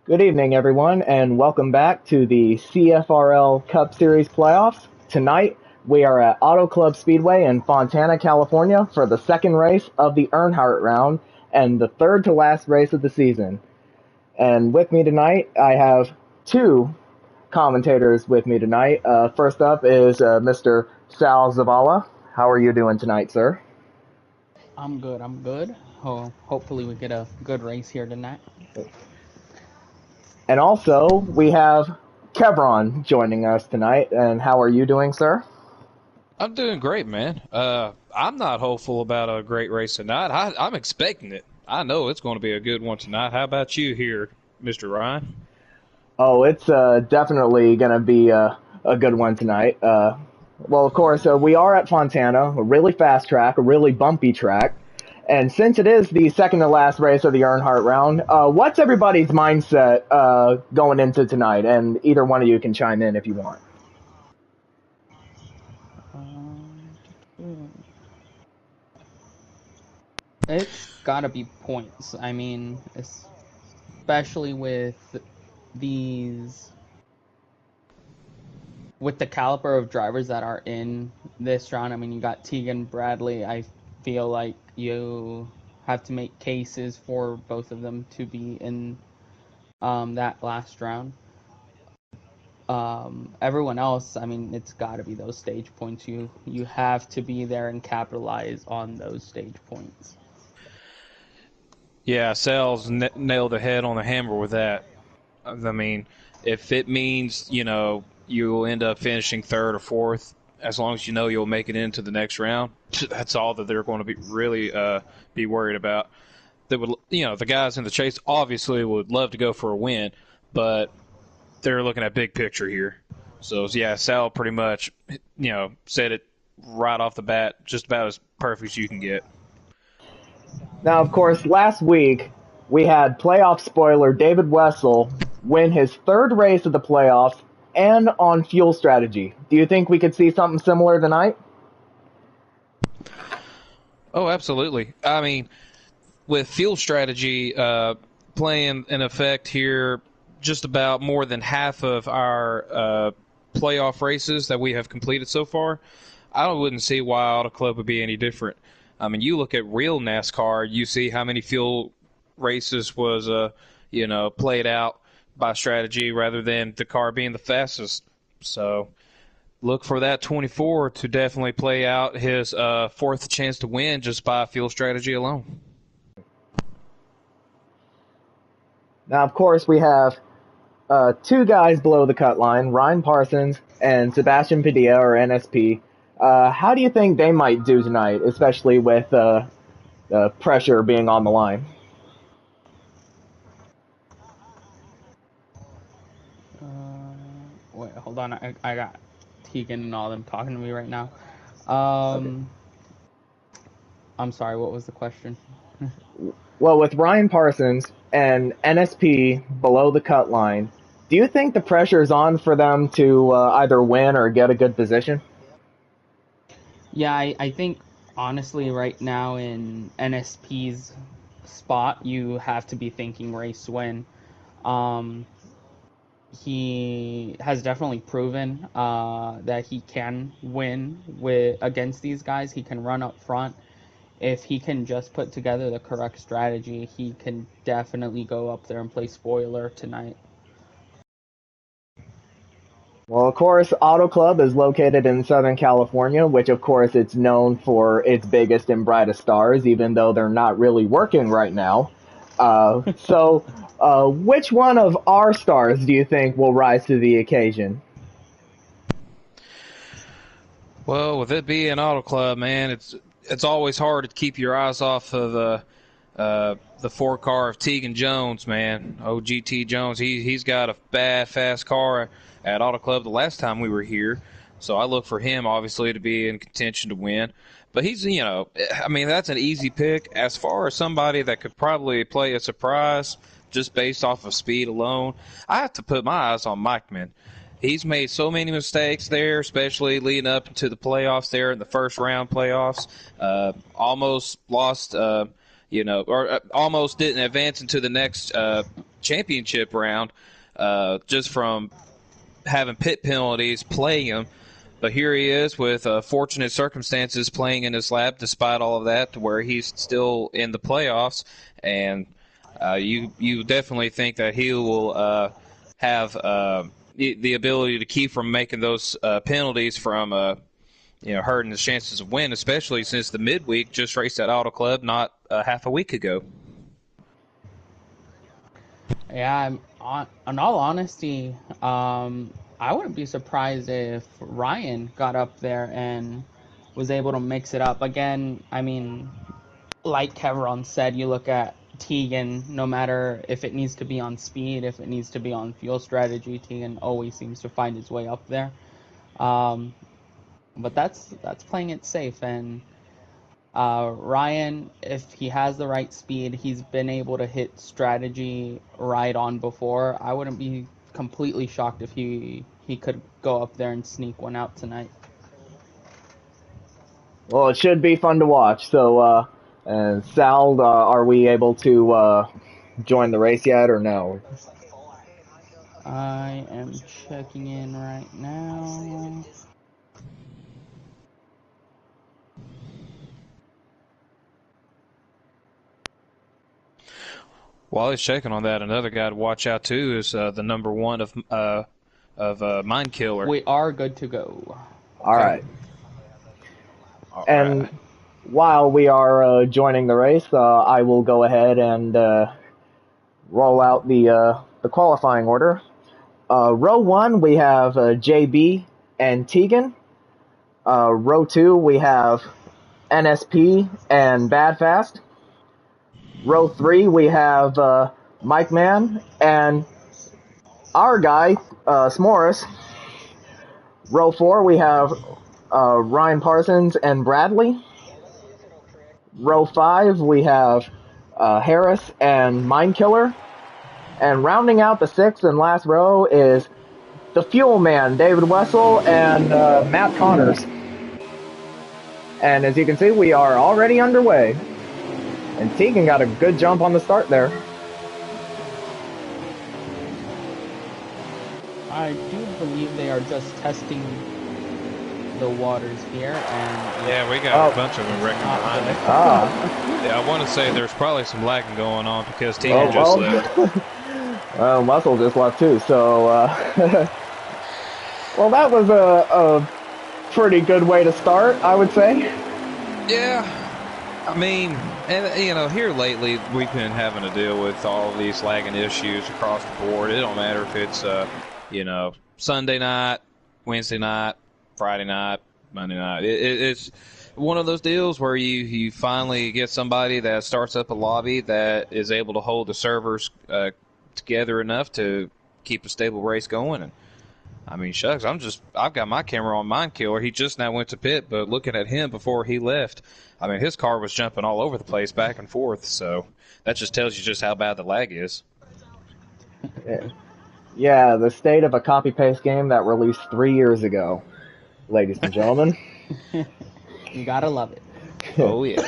Good evening, everyone, and welcome back to the CFRL Cup Series playoffs. Tonight, we are at Auto Club Speedway in Fontana, California for the second race of the Earnhardt round and the third to last race of the season. And with me tonight, I have two commentators with me tonight. First up is Mr. Sal Zavala. How are you doing tonight, sir? I'm good. I'm good. Hopefully we get a good race here tonight. And also, we have Kevron joining us tonight. And how are you doing, sir? I'm doing great, man. I'm not hopeful about a great race tonight. I'm expecting it. I know it's going to be a good one tonight. How about you here, Mr. Ryan? Oh, it's definitely going to be a good one tonight. Well, of course, we are at Fontana, a really fast track, a really bumpy track. And since it is the second to last race of the Earnhardt round, what's everybody's mindset going into tonight? And either one of you can chime in if you want. Um, it's gotta be points. I mean, especially these, with the caliber of drivers that are in this round. I mean, you got Tegan Bradley. I feel like you have to make cases for both of them to be in that last round. Everyone else, I mean, it's got to be those stage points. You have to be there and capitalize on those stage points. Yeah, Sal's nailed the head on the hammer with that. I mean, if it means, you'll end up finishing third or fourth, as long as you know you'll make it into the next round, that's all that they're going to be really be worried about. They would, the guys in the chase obviously would love to go for a win, but they're looking at big picture here. So, yeah, Sal pretty much, said it right off the bat, just about as perfect as you can get. Now, of course, last week we had playoff spoiler David Wessel win his third race of the playoffs and on fuel strategy. Do you think we could see something similar tonight? Oh, absolutely. I mean, with field strategy playing an effect here, just about more than half of our playoff races that we have completed so far, I wouldn't see why Auto Club would be any different. I mean, you look at real NASCAR, you see how many field races was, played out by strategy rather than the car being the fastest. So look for that 24 to definitely play out his fourth chance to win just by field strategy alone. Now, of course, we have two guys below the cut line, Ryan Parsons and Sebastian Padilla, or NSP. How do you think they might do tonight, especially with pressure being on the line? Wait, hold on. I got Tegan and all them talking to me right now. Okay. Um, I'm sorry. What was the question? Well, with Ryan Parsons and NSP below the cut line, do you think the pressure is on for them to either win or get a good position? Yeah, I think honestly, right now in NSP's spot, you have to be thinking race win. Um, he has definitely proven that he can win with against these guys. He can run up front. If he can just put together the correct strategy, he can definitely go up there and play spoiler tonight. Well, of course, Auto Club is located in Southern California, which of course it's known for its biggest and brightest stars, even though they're not really working right now. Which one of our stars do you think will rise to the occasion? Well, with it being Auto Club, man, it's always hard to keep your eyes off of the four car of Tegan Jones, man. OGT Jones, he's got a bad fast car at Auto Club the last time we were here, so I look for him obviously to be in contention to win. But he's, I mean, that's an easy pick as far as somebody that could probably play a surprise just based off of speed alone. I have to put my eyes on Mike, man. He's made so many mistakes there, especially leading up to the playoffs there in the first round playoffs. Almost lost, or almost didn't advance into the next championship round just from having pit penalties, playing him. But here he is with fortunate circumstances playing in his lap despite all of that, to where he's still in the playoffs. And you definitely think that he will have the ability to keep from making those penalties from hurting his chances of win, especially since the midweek just raced at Auto Club not half a week ago. Yeah, in all honesty, I wouldn't be surprised if Ryan got up there and was able to mix it up. Again, I mean, like Kevron said, you look at Tegan, no matter if it needs to be on speed, if it needs to be on fuel strategy, Tegan always seems to find his way up there. But that's playing it safe. And Ryan, if he has the right speed, he's been able to hit strategy right on before. I wouldn't be completely shocked if he could go up there and sneak one out tonight. Well, it should be fun to watch. So, and Sal, are we able to join the race yet, or no? I am checking in right now. While he's checking on that, another guy to watch out too is the number one of Mind Killer. We are good to go. All right. And while we are joining the race, I will go ahead and roll out the qualifying order. Row 1, we have JB and Tegan. Row 2, we have NSP and Badfast. Row 3, we have Mike Man and our guy, S'mores. Row 4, we have Ryan Parsons and Bradley. Row 5, we have Harris and Mindkiller. And rounding out the 6th and last row is the Fuel Man, David Wessel and Matt Connors. And as you can see, we are already underway. And Tegan got a good jump on the start there. I do believe they are just testing the waters here, and yeah, we got a bunch of them wrecking behind it. Yeah, I want to say there's probably some lagging going on because Tegan just left. Wessel just left too, so well, that was a pretty good way to start, I would say. Yeah. I mean, and here lately we've been having to deal with all of these lagging issues across the board. It don't matter if it's Sunday night, Wednesday night, Friday night, Monday night. It's one of those deals where you finally get somebody that starts up a lobby that is able to hold the servers together enough to keep a stable race going. And I mean, shucks, I've got my camera on Mind Killer. He just now went to pit, but looking at him before he left, I mean, his car was jumping all over the place, back and forth. So that just tells you just how bad the lag is. Yeah, the state of a copy-paste game that released 3 years ago, ladies and gentlemen. You gotta love it. Oh, yeah.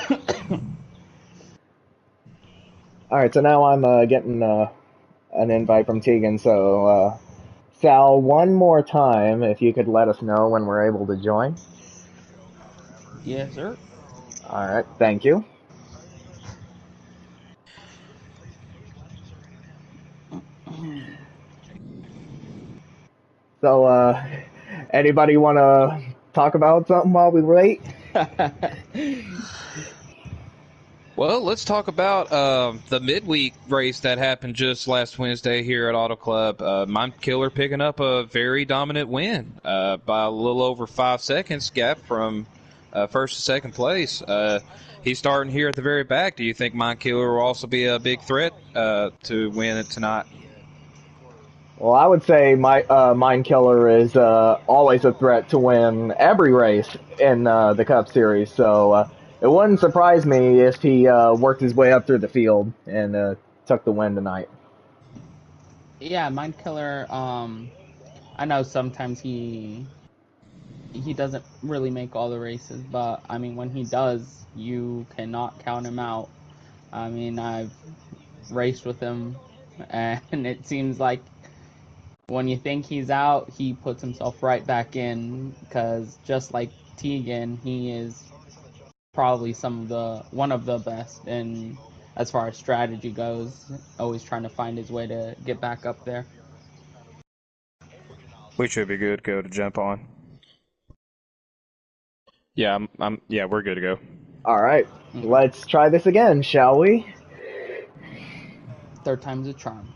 All right, so now I'm getting an invite from Tegan, so Sal, one more time, if you could let us know when we're able to join. Yes, sir. All right, thank you. So, anybody want to talk about something while we wait? Well, let's talk about the midweek race that happened just last Wednesday here at Auto Club. Mind Killer picking up a very dominant win by a little over 5 seconds gap from first to second place. He's starting here at the very back. Do you think Mind Killer will also be a big threat to win it tonight? Well, I would say Mind Killer is always a threat to win every race in the Cup Series, so it wouldn't surprise me if he worked his way up through the field and took the win tonight. Yeah, Mind Killer, I know sometimes he doesn't really make all the races, but I mean, when he does, you cannot count him out. I mean, I've raced with him And it seems like when you think he's out, he puts himself right back in, because just like Tegan, he is probably one of the best in as far as strategy goes, always trying to find his way to get back up there. We should be good to go to jump on. Yeah, we're good to go. All right, let's try this again, shall we? Third time's a charm.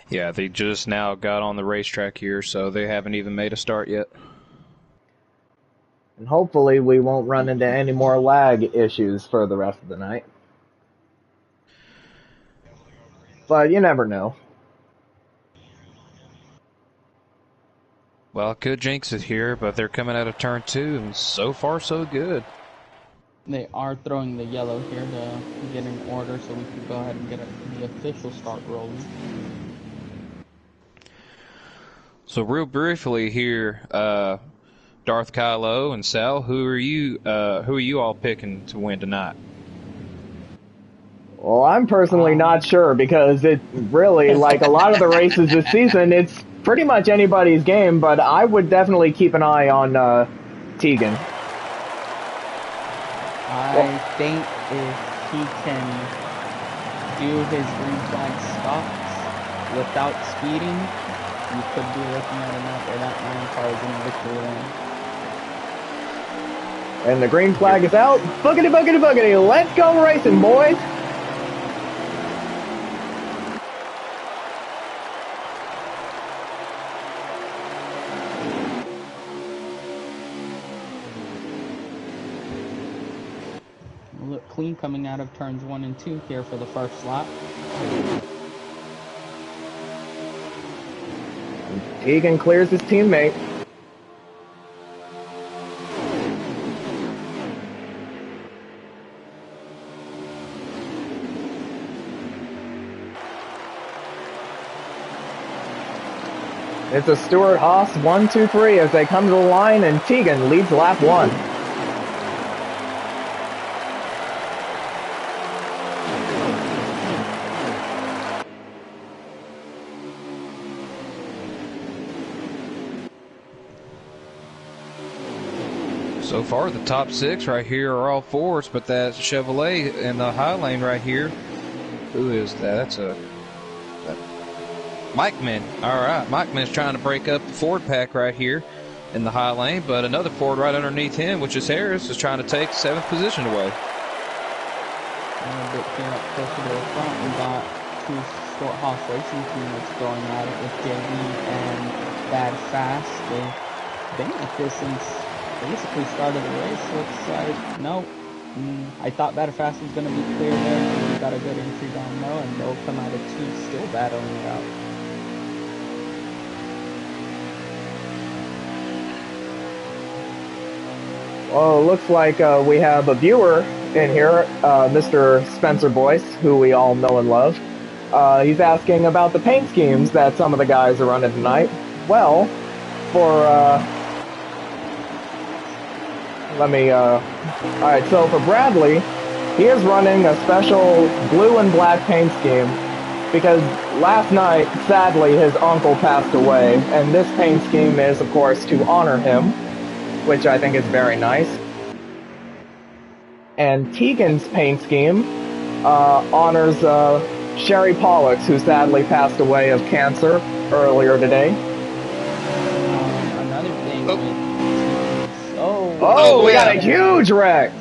Yeah, they just now got on the racetrack here, so they haven't even made a start yet. And hopefully we won't run into any more lag issues for the rest of the night. But you never know. Well, could jinx it here, but they're coming out of turn 2, and so far so good. They are throwing the yellow here to get in order so we can go ahead and get the official start rolling. So real briefly here, Darth Kylo and Sal, who are you all picking to win tonight? Well, I'm personally not sure, because it really, like a lot of the races this season, it's pretty much anybody's game, but I would definitely keep an eye on Tegan. I think if he can do his green flag stops without speeding, you could be looking at a map where that 9 car is in victory lane. And the green flag is out. Boogity, boogity, boogity. Let's go racing, boys. Look clean coming out of turns 1 and 2 here for the first lap. Tegan clears his teammate. It's a Stewart-Haas 1-2-3 as they come to the line, and Tegan leads lap 1. So far, the top 6 right here are all Fords, but that Chevrolet in the high lane right here. Who is that? That's Mike Man. All right, Mike Man's trying to break up the Ford pack right here in the high lane, but another Ford right underneath him, which is Harris, is trying to take 7th position away. And a bit here up closer to the front, we got 2 Stewart-Haas racing teammates going at it with JB and Bad Fast. They've been at this since basically started the race. Looks like no. I thought Bad Fast was going to be clear there, but we got a good entry down low, and they'll come out of 2 still battling it out. Well, it looks like we have a viewer in here, Mr. Spencer Boyce, who we all know and love. He's asking about the paint schemes that some of the guys are running tonight. Well, alright, so for Bradley, he is running a special blue and black paint scheme because last night, sadly, his uncle passed away, and this paint scheme is, of course, to honor him, which I think is very nice. And Tegan's paint scheme honors Sherry Pollux, who sadly passed away of cancer earlier today. Another thing we got a huge wreck!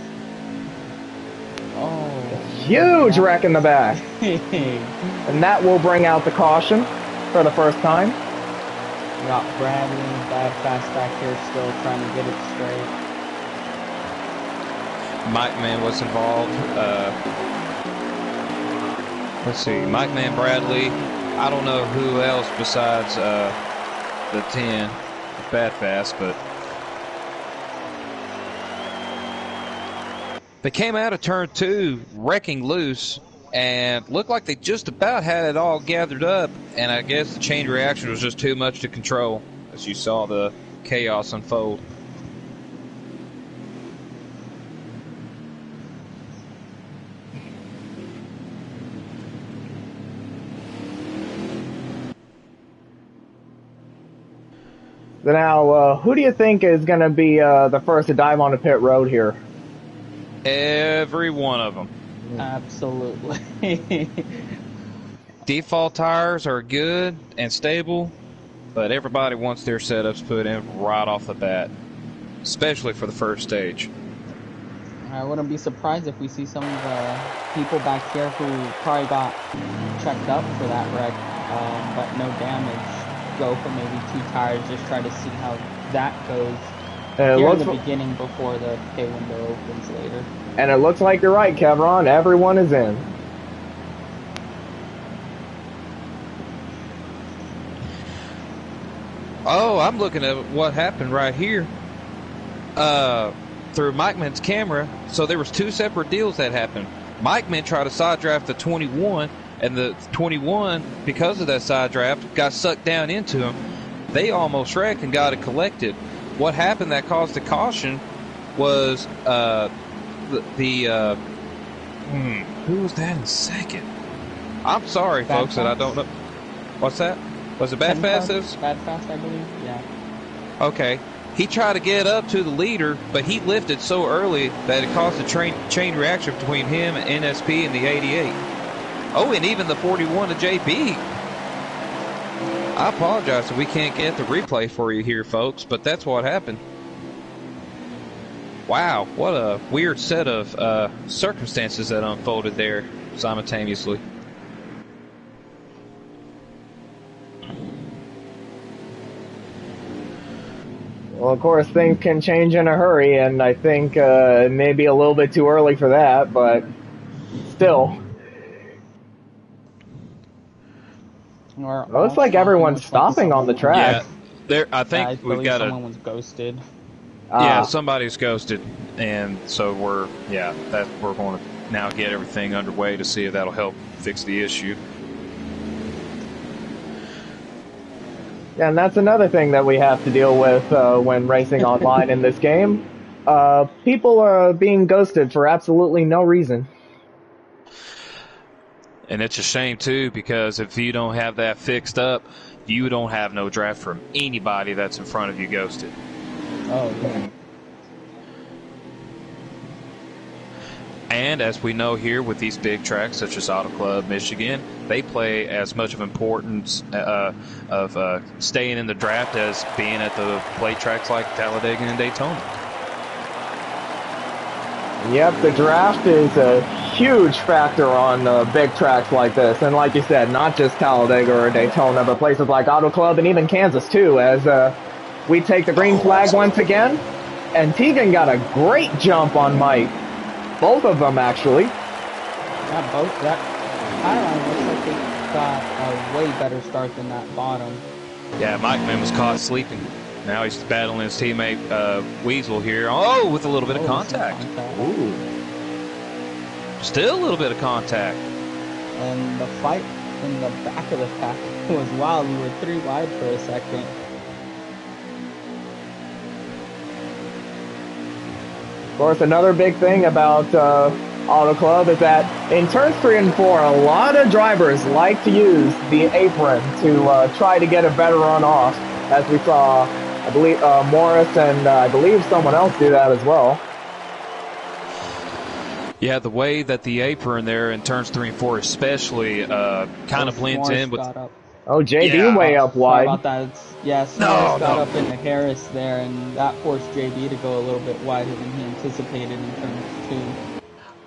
Huge wreck in the back. And that will bring out the caution for the first time. We got Bradley and Bad Fast back here still trying to get it straight. Mike Man was involved. Let's see, Mike Man, Bradley. I don't know who else besides the 10, Bad Fast, but they came out of turn 2 wrecking loose and looked like they just about had it all gathered up, and I guess the chain reaction was just too much to control as you saw the chaos unfold. Now, who do you think is going to be the first to dive on the pit road here? Every one of them. Absolutely. Default tires are good and stable, but everybody wants their setups put in right off the bat, especially for the first stage. I wouldn't be surprised if we see some of the people back here who probably got checked up for that wreck, but no damage, go for maybe 2 tires, just try to see how that goes here in the beginning before the pay window opens later. And it looks like you're right, Kevron. Everyone is in. Oh, I'm looking at what happened right here. Through Mike Man's camera, so there was 2 separate deals that happened. Mike Man tried to side draft the 21, and the 21, because of that side draft, got sucked down into him. They almost wrecked and got it collected. What happened that caused the caution was who was that in second? I'm sorry, Bad folks, Fast? that I don't know. What's that? Was it Bad Fast? Bad Fast, I believe. Yeah. Okay. He tried to get up to the leader, but he lifted so early that it caused a chain reaction between him and NSP and the 88. Oh, and even the 41 to JB. I apologize if we can't get the replay for you here, folks, but that's what happened. Wow, what a weird set of circumstances that unfolded there simultaneously. Well, of course, things can change in a hurry, and I think it may be a little bit too early for that, but still. Looks like everyone's stopping on the track. Yeah, I think we've got someone was ghosted. Yeah, somebody's ghosted, and so we're going to now get everything underway to see if that'll help fix the issue. Yeah, and that's another thing that we have to deal with when racing online in this game. People are being ghosted for absolutely no reason. And it's a shame, too, because if you don't have that fixed up, you don't have no draft from anybody that's in front of you ghosted. Oh, yeah. And as we know here with these big tracks such as Auto Club Michigan, they play as much of importance of staying in the draft as being at the play tracks like Talladega and Daytona. Yep, the draft is a huge factor on big tracks like this. And like you said, not just Talladega or Daytona, but places like Auto Club and even Kansas too, as we take the green flag once again. And Tegan got a great jump on Mike. Both of them, actually. Yeah, both. That Highline looks like they got a way better start than that bottom. Yeah, Mike Man was caught sleeping. Now he's battling his teammate Weasel here. Oh, with a little bit of contact. Ooh. Still a little bit of contact. And the fight in the back of the pack was wild. We were 3 wide for a second. Of course, another big thing about Auto Club is that in turns 3 and 4, a lot of drivers like to use the apron to try to get a better run off, as we saw, I believe, Morris and I believe someone else do that as well. Yeah, the way that the apron there in turns 3 and 4 especially kind of blends Morris in with... Oh, JB way up wide. Sorry about that. Morris got up into Harris there, and that forced JB to go a little bit wider than he anticipated in turns 2.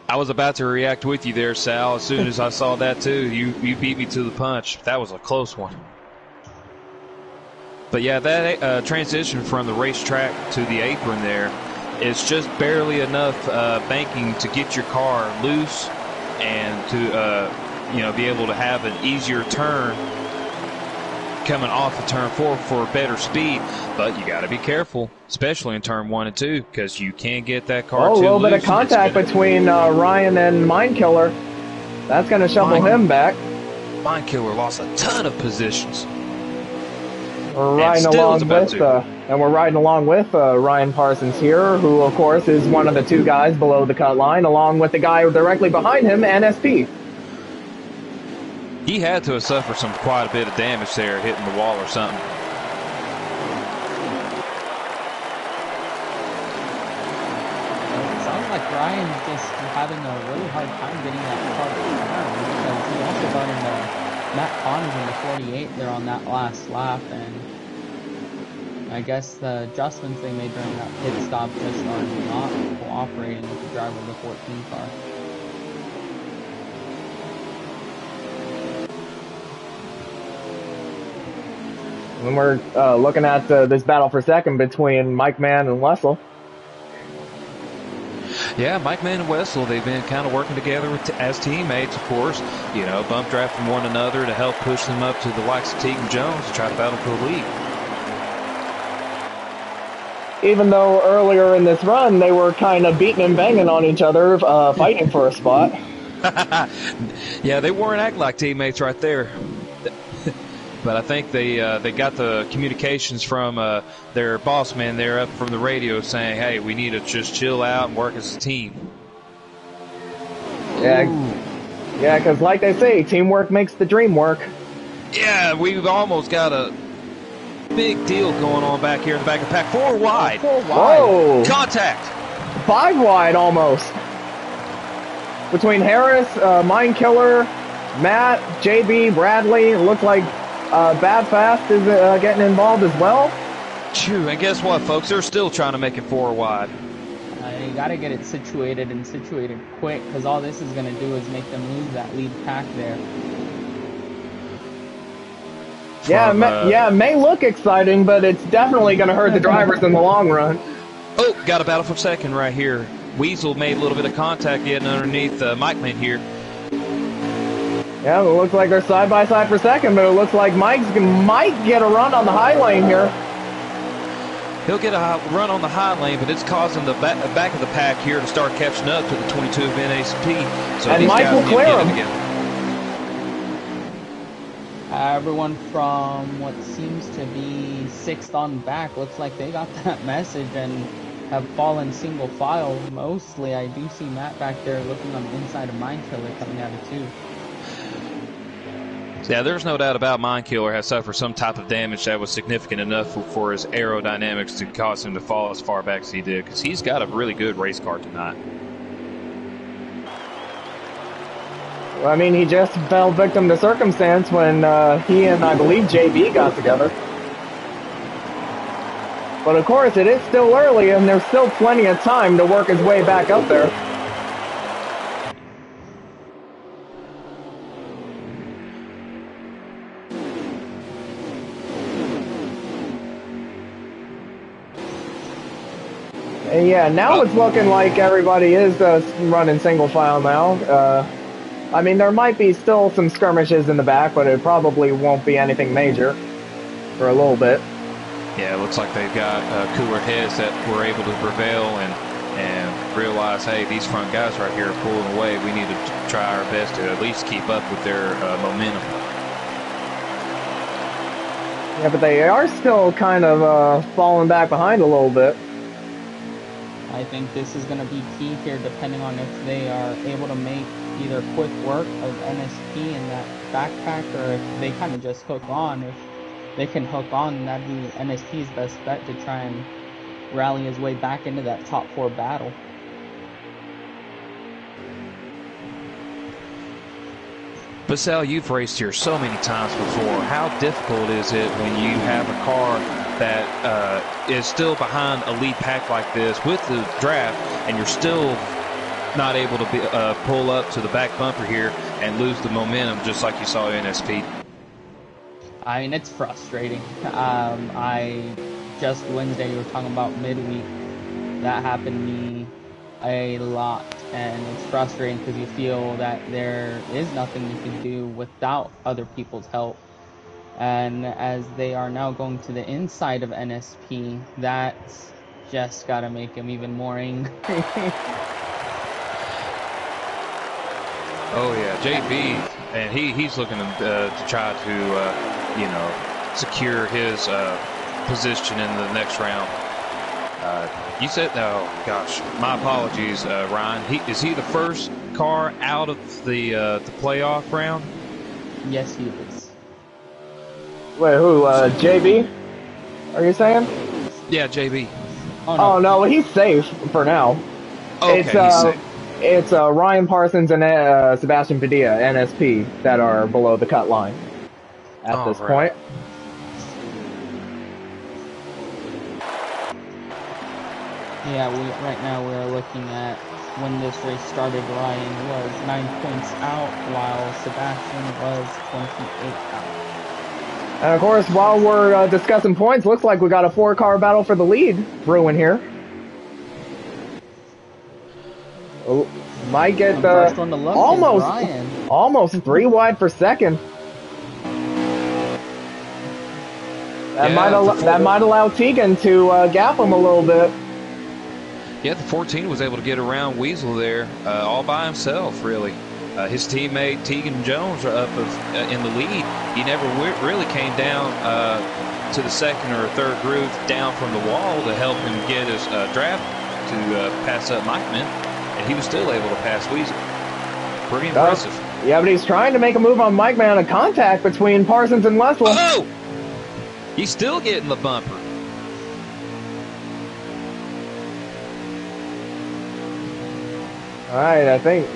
I was about to react with you there, Sal. As soon as I saw that, too, you beat me to the punch. That was a close one. But, yeah, that transition from the racetrack to the apron there is just barely enough banking to get your car loose and to be able to have an easier turn coming off of turn 4 for better speed. But you got to be careful, especially in turn 1 and 2, because you can't get that car too loose. A little bit of contact between Ryan and Mindkiller. That's going to shovel him back. Mindkiller lost a ton of positions. We're riding along with Ryan Parsons here, who of course is one of the 2 guys below the cut line, along with the guy directly behind him, NSP. He had to have suffered quite a bit of damage there, hitting the wall or something. like Ryan's just having a really hard time getting that car to turn because he also got into Matt Connors in the 48 there on that last lap, and I guess the adjustments they made during that pit stop just are not cooperating with the driver of the 14 car. When we're looking at this battle for second between Mike Mann and Wessel. Yeah, Mike Mann and Wessel, they've been kind of working together as teammates, of course. You know, bump drafting one another to help push them up to the likes of Tegan Jones to try to battle for the lead. Even though earlier in this run they were kind of beating and banging on each other, fighting for a spot. Yeah, they weren't acting like teammates right there. But I think they got the communications from their boss man there up from the radio saying, hey, we need to just chill out and work as a team. Yeah, because like they say, teamwork makes the dream work. Yeah, we've almost got a big deal going on back here in the back of the pack. 4 wide. 4 wide. Whoa! Contact. 5 wide almost. Between Harris, Mind Killer, Matt, JB, Bradley, it looks like Bad Fast is getting involved as well. True, and guess what, folks? They're still trying to make it 4 wide. You got to get it situated and situated quick, because all this is going to do is make them lose that lead pack there. Yeah, it may look exciting, but it's definitely going to hurt the drivers in the long run. Oh, got a battle for second right here. Weasel made a little bit of contact getting underneath Mike Man here. Yeah, it looks like they're side by side for second, but it looks like Mike might get a run on the high lane here. He'll get a run on the high lane, but it's causing the back of the pack here to start catching up to the 22 of NACP. So and Mike will clear him. Everyone from what seems to be 6th on back looks like they got that message and have fallen single file. Mostly, I do see Matt back there looking on the inside of Mind Killer coming out of 2. Yeah, there's no doubt about Mind Killer has suffered some type of damage that was significant enough for his aerodynamics to cause him to fall as far back as he did, because he's got a really good race car tonight. Well, I mean, he just fell victim to circumstance when he and, I believe, JB got together. But of course, it is still early, and there's still plenty of time to work his way back up there. And yeah, now it's looking like everybody is running single file now. I mean, there might be still some skirmishes in the back, but it probably won't be anything major for a little bit. Yeah, it looks like they've got cooler heads that were able to prevail and realize, hey, these front guys right here are pulling away. We need to try our best to at least keep up with their momentum. Yeah, but they are still kind of falling back behind a little bit. I think this is going to be key here, depending on if they are able to make either quick work of NSP in that backpack, or if they kind of just hook on. If they can hook on, that'd be NSP's best bet to try and rally his way back into that top 4 battle. But Sal, you've raced here so many times before. How difficult is it when you have a car that is still behind a lead pack like this with the draft, and you're still not able to pull up to the back bumper here and lose the momentum just like you saw in NSP? I mean, it's frustrating. Just Wednesday, you were talking about midweek. That happened to me a lot, and it's frustrating because you feel that there is nothing you can do without other people's help. And as they are now going to the inside of NSP, that's just got to make him even more angry. Oh yeah, JB, and he's looking to try to secure his position in the next round. You said, oh gosh, my apologies, Ryan. Is he the first car out of the playoff round? Yes, he is. Wait, who? JB? Are you saying? Yeah, JB. Oh no, he's safe for now. Okay, he's safe. It's Ryan Parsons and Sebastian Padilla, NSP, that are below the cut line at All this right. point. Yeah, right now we're looking at when this race started, Ryan was 9 points out, while Sebastian was 28 out. And of course, while we're discussing points, looks like we got a 4-car battle for the lead brewing here. Oh, might get First one to look is Ryan. almost 3 wide for second. That might allow Tegan to gap him a little bit. Yeah, the 14 was able to get around Weasel there all by himself, really. His teammate Tegan Jones are up in the lead. He never really came down to the second or third groove down from the wall to help him get his draft to pass up Mike Man, and he was still able to pass Weasel. Pretty impressive. Yeah, but he's trying to make a move on Mike Man, a contact between Parsons and Wessel. Oh! He's still getting the bumper. All right, I think.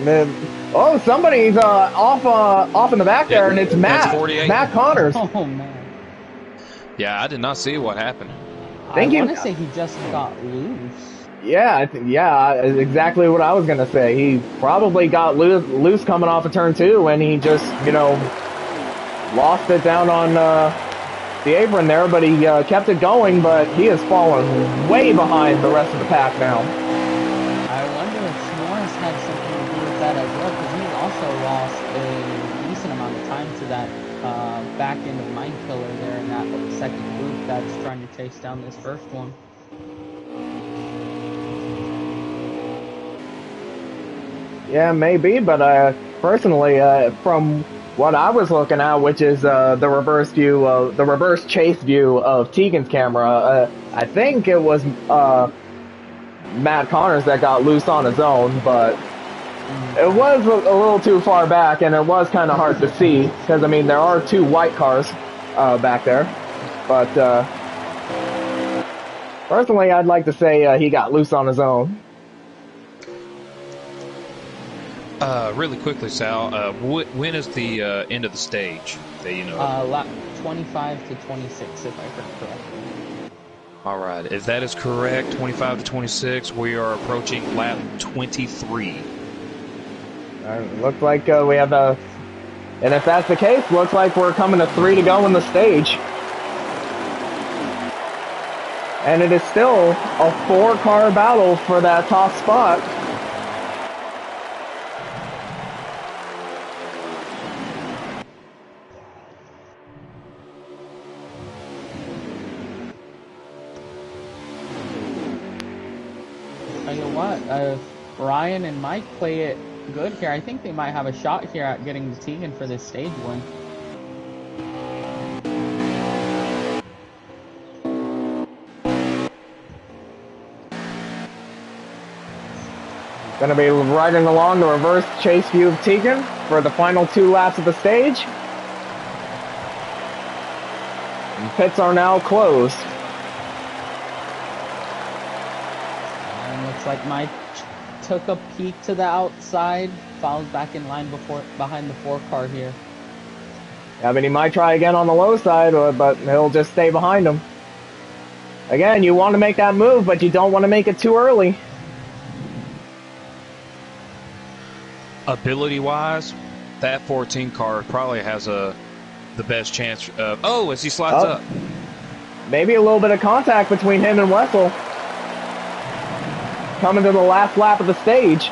Somebody's off in the back there, and it's Matt. 48. Matt Connors. Oh man. Yeah, I did not see what happened. I want to say he just got loose. Yeah, exactly what I was gonna say. He probably got loose coming off of turn 2, and he just, lost it down on the apron there. But he kept it going. But he has fallen way behind the rest of the pack now. I wonder if S'mores had something to do with that as well, because he also lost a decent amount of time to that back end of Mind Killer there in that second group that's trying to chase down this first one. Yeah, maybe, but personally, from what I was looking at, which is the reverse chase view of Tegan's camera, I think it was Matt Connors that got loose on his own, but it was a little too far back, and it was kind of hard to see, because, there are 2 white cars back there, but personally, I'd like to say he got loose on his own. Really quickly, Sal, when is the end of the stage that you know? Lap 25 to 26, if I heard correctly. All right, if that is correct, 25 to 26, we are approaching lap 23. Looks like we have and if that's the case, looks like we're coming to 3 to go in the stage. And it is still a 4-car battle for that top spot. Tell you what, if Ryan and Mike play it good here, I think they might have a shot here at getting the Tegan for this stage win. Going to be riding along the reverse chase view of Tegan for the final 2 laps of the stage. And pits are now closed. And looks like Mike took a peek to the outside, falls back in line behind the 4-car here. Yeah, he might try again on the low side, but he'll just stay behind him. Again, you want to make that move, but you don't want to make it too early. Ability-wise, that 14 car probably has the best chance of... Oh, as he slides up. Maybe a little bit of contact between him and Wessel. Coming to the last lap of the stage.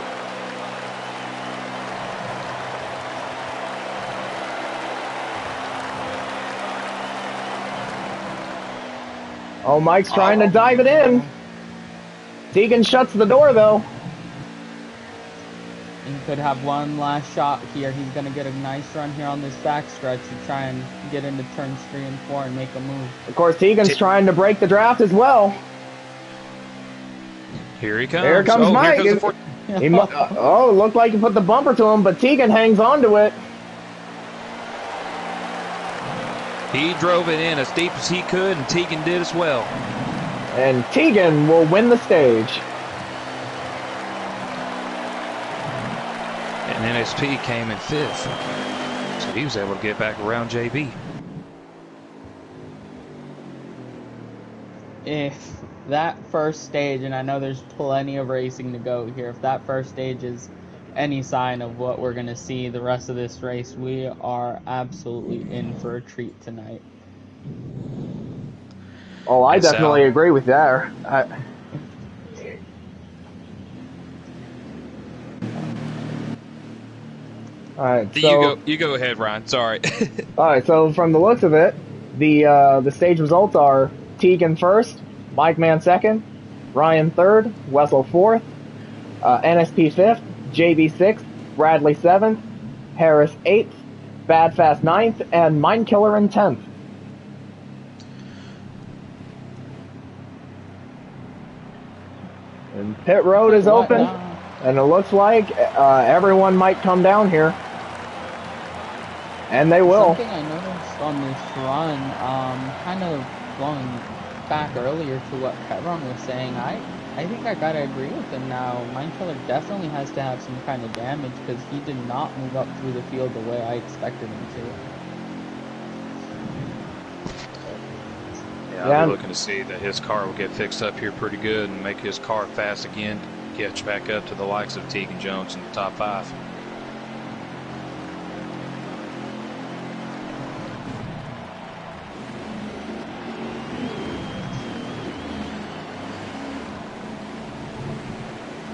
Oh, Mike's trying to dive it in. Tegan shuts the door, though. He could have one last shot here. He's going to get a nice run here on this backstretch to try and get into turns 3 and 4 and make a move. Of course, Tegan's trying to break the draft as well. Here he comes. Here comes Mike. Here comes looked like he put the bumper to him, but Tegan hangs on to it. He drove it in as deep as he could, and Tegan did as well. And Tegan will win the stage. NSP came in 5th. So he was able to get back around JB. If that first stage, and I know there's plenty of racing to go here, if that first stage is any sign of what we're going to see the rest of this race, we are absolutely in for a treat tonight. Oh, I Hey, definitely Sal. agree with that. All right, so You go ahead, Ryan. Sorry. all right, so from the looks of it, the stage results are Tegan first, Mike Man second, Ryan third, Wessel fourth, NSP fifth, JB sixth, Bradley seventh, Harris eighth, Bad Fast ninth, and Mind Killer in 10th. And pit road is open, and it looks like everyone might come down here. And they will. Something I noticed on this run, kind of going back earlier to what Kevin was saying, I think I gotta agree with him now. Mindkiller definitely has to have some kind of damage because he did not move up through the field the way I expected him to. Yeah, I'll be looking to see that his car will get fixed up here pretty good and make his car fast again, catch back up to the likes of Tegan Jones in the top 5.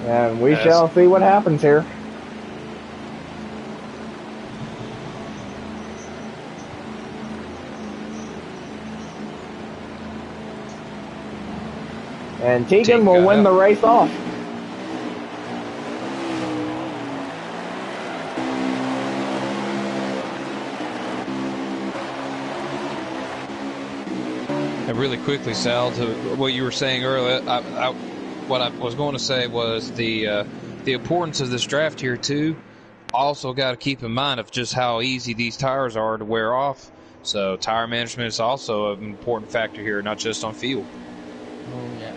And we shall see what happens here. And Tegan will win the race off. And really quickly, Sal, to what you were saying earlier, what I was going to say was the importance of this draft here too. Also, got to keep in mind of just how easy these tires are to wear off. So tire management is also an important factor here, not just on field. Oh yeah.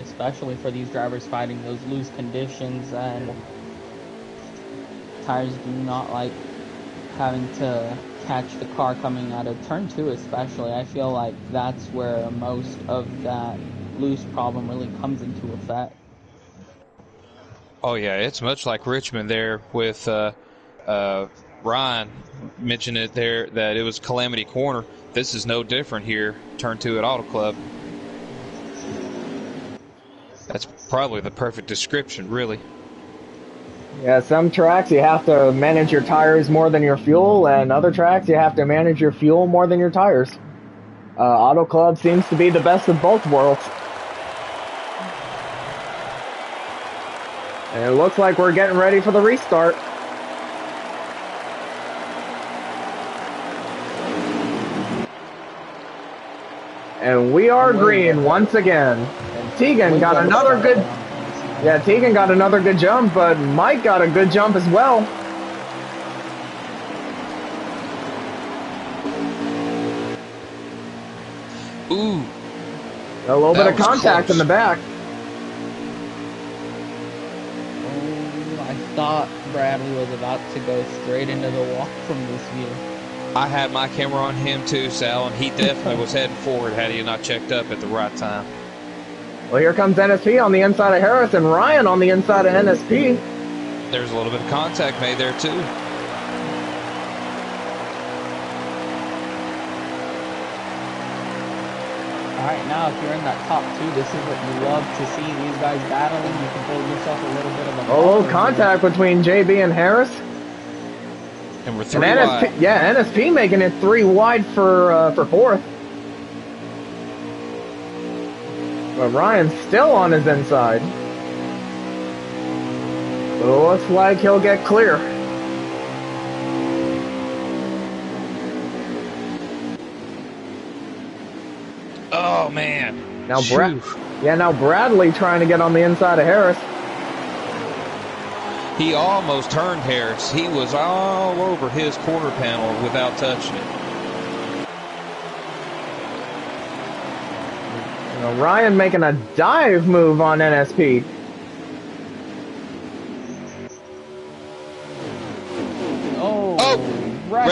Especially for these drivers fighting those loose conditions, and tires do not like having to catch the car coming out of turn 2 especially. I feel like that's where most of that loose problem really comes into effect. Oh yeah, it's much like Richmond there with Ryan mentioned it there that it was Calamity Corner. This is no different here, turn 2 at Auto Club. That's probably the perfect description, really. Yeah, some tracks you have to manage your tires more than your fuel, and other tracks you have to manage your fuel more than your tires. Auto Club seems to be the best of both worlds. And it looks like we're getting ready for the restart. And we are green once again. And Tegan got another good... Yeah, Tegan got another good jump, but Mike got a good jump as well. Ooh. A little bit of contact in the back. Oh, I thought Bradley was about to go straight into the wall from this view. I had my camera on him too, Sal, and he definitely was heading forward had he not checked up at the right time. Well, here comes NSP on the inside of Harris and Ryan on the inside of NSP. There's a little bit of contact made there too. Alright, now if you're in that top 2, this is what you love to see. These guys battling. You can build yourself a little bit of a... A little contact between JB and Harris. And we're 3 wide. Yeah, NSP making it 3 wide for 4th. But Ryan's still on his inside. But it looks like he'll get clear. Oh man. Now now Bradley trying to get on the inside of Harris. He almost turned Harris. He was all over his quarter panel without touching it. Ryan making a dive move on NSP.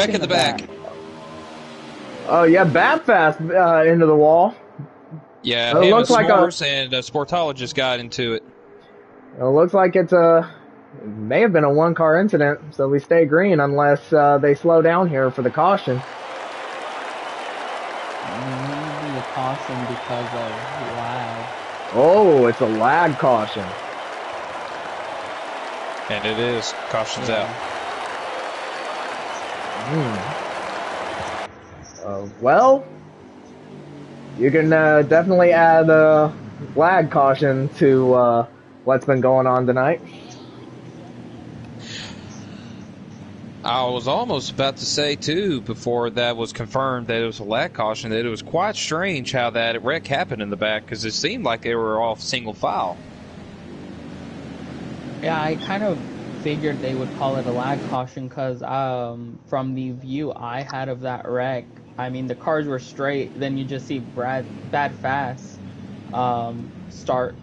Check in the back. Oh yeah, Babfast into the wall. Yeah, It him looks and like S'mores and a Sportologist got into it. It looks like it may have been a one-car incident, so we stay green unless they slow down here for the caution. Maybe a caution because of lag. Oh, it's a lag caution. And it is. Caution's out. Well, you can definitely add lag caution to what's been going on tonight. I was almost about to say, too, before that was confirmed that it was a lag caution, that it was quite strange how that wreck happened in the back, because it seemed like they were off single file. Yeah, I kind of figured they would call it a lag caution because from the view I had of that wreck, I mean, the cars were straight, then you just see Bad Fast start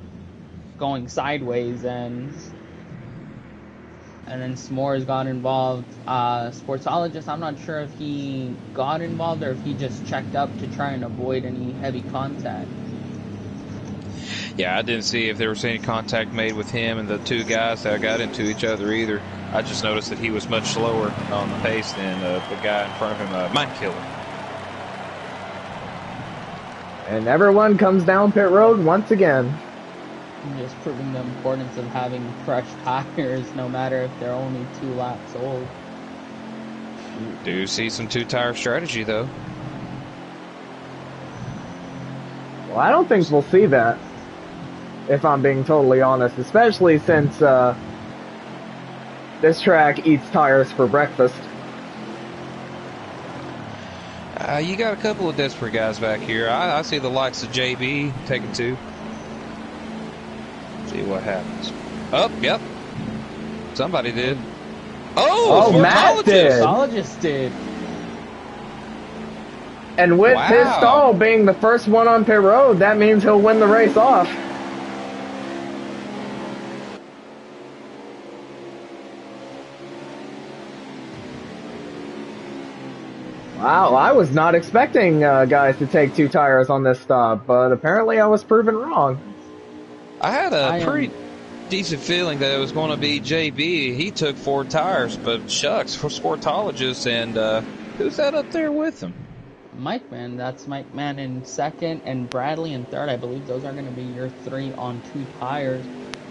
going sideways, and then S'mores got involved. Sportologist, I'm not sure if he got involved or if he just checked up to try and avoid any heavy contact. Yeah, I didn't see if there was any contact made with him and the two guys that got into each other either. I just noticed that he was much slower on the pace than the guy in front of him, Mind Killer. And everyone comes down pit road once again. Just proving the importance of having fresh tires, no matter if they're only 2 laps old. Do see some two-tire strategy, though. Well, I don't think we'll see that, if I'm being totally honest, especially since this track eats tires for breakfast. You got a couple of desperate guys back here. I see the likes of JB taking 2. See what happens. Oh, yep. Somebody did. Oh, Matt did. Sportologist did. And with his stall being the first one on pit road, that means he'll win the race off. Wow, I was not expecting guys to take 2 tires on this stop, but apparently I was proven wrong. I had a pretty decent feeling that it was going to be JB. He took 4 tires, but shucks, for Sportologist, and who's that up there with him? Mike Man, that's Mike Man in second, and Bradley in third. I believe those are going to be your 3 on 2 tires.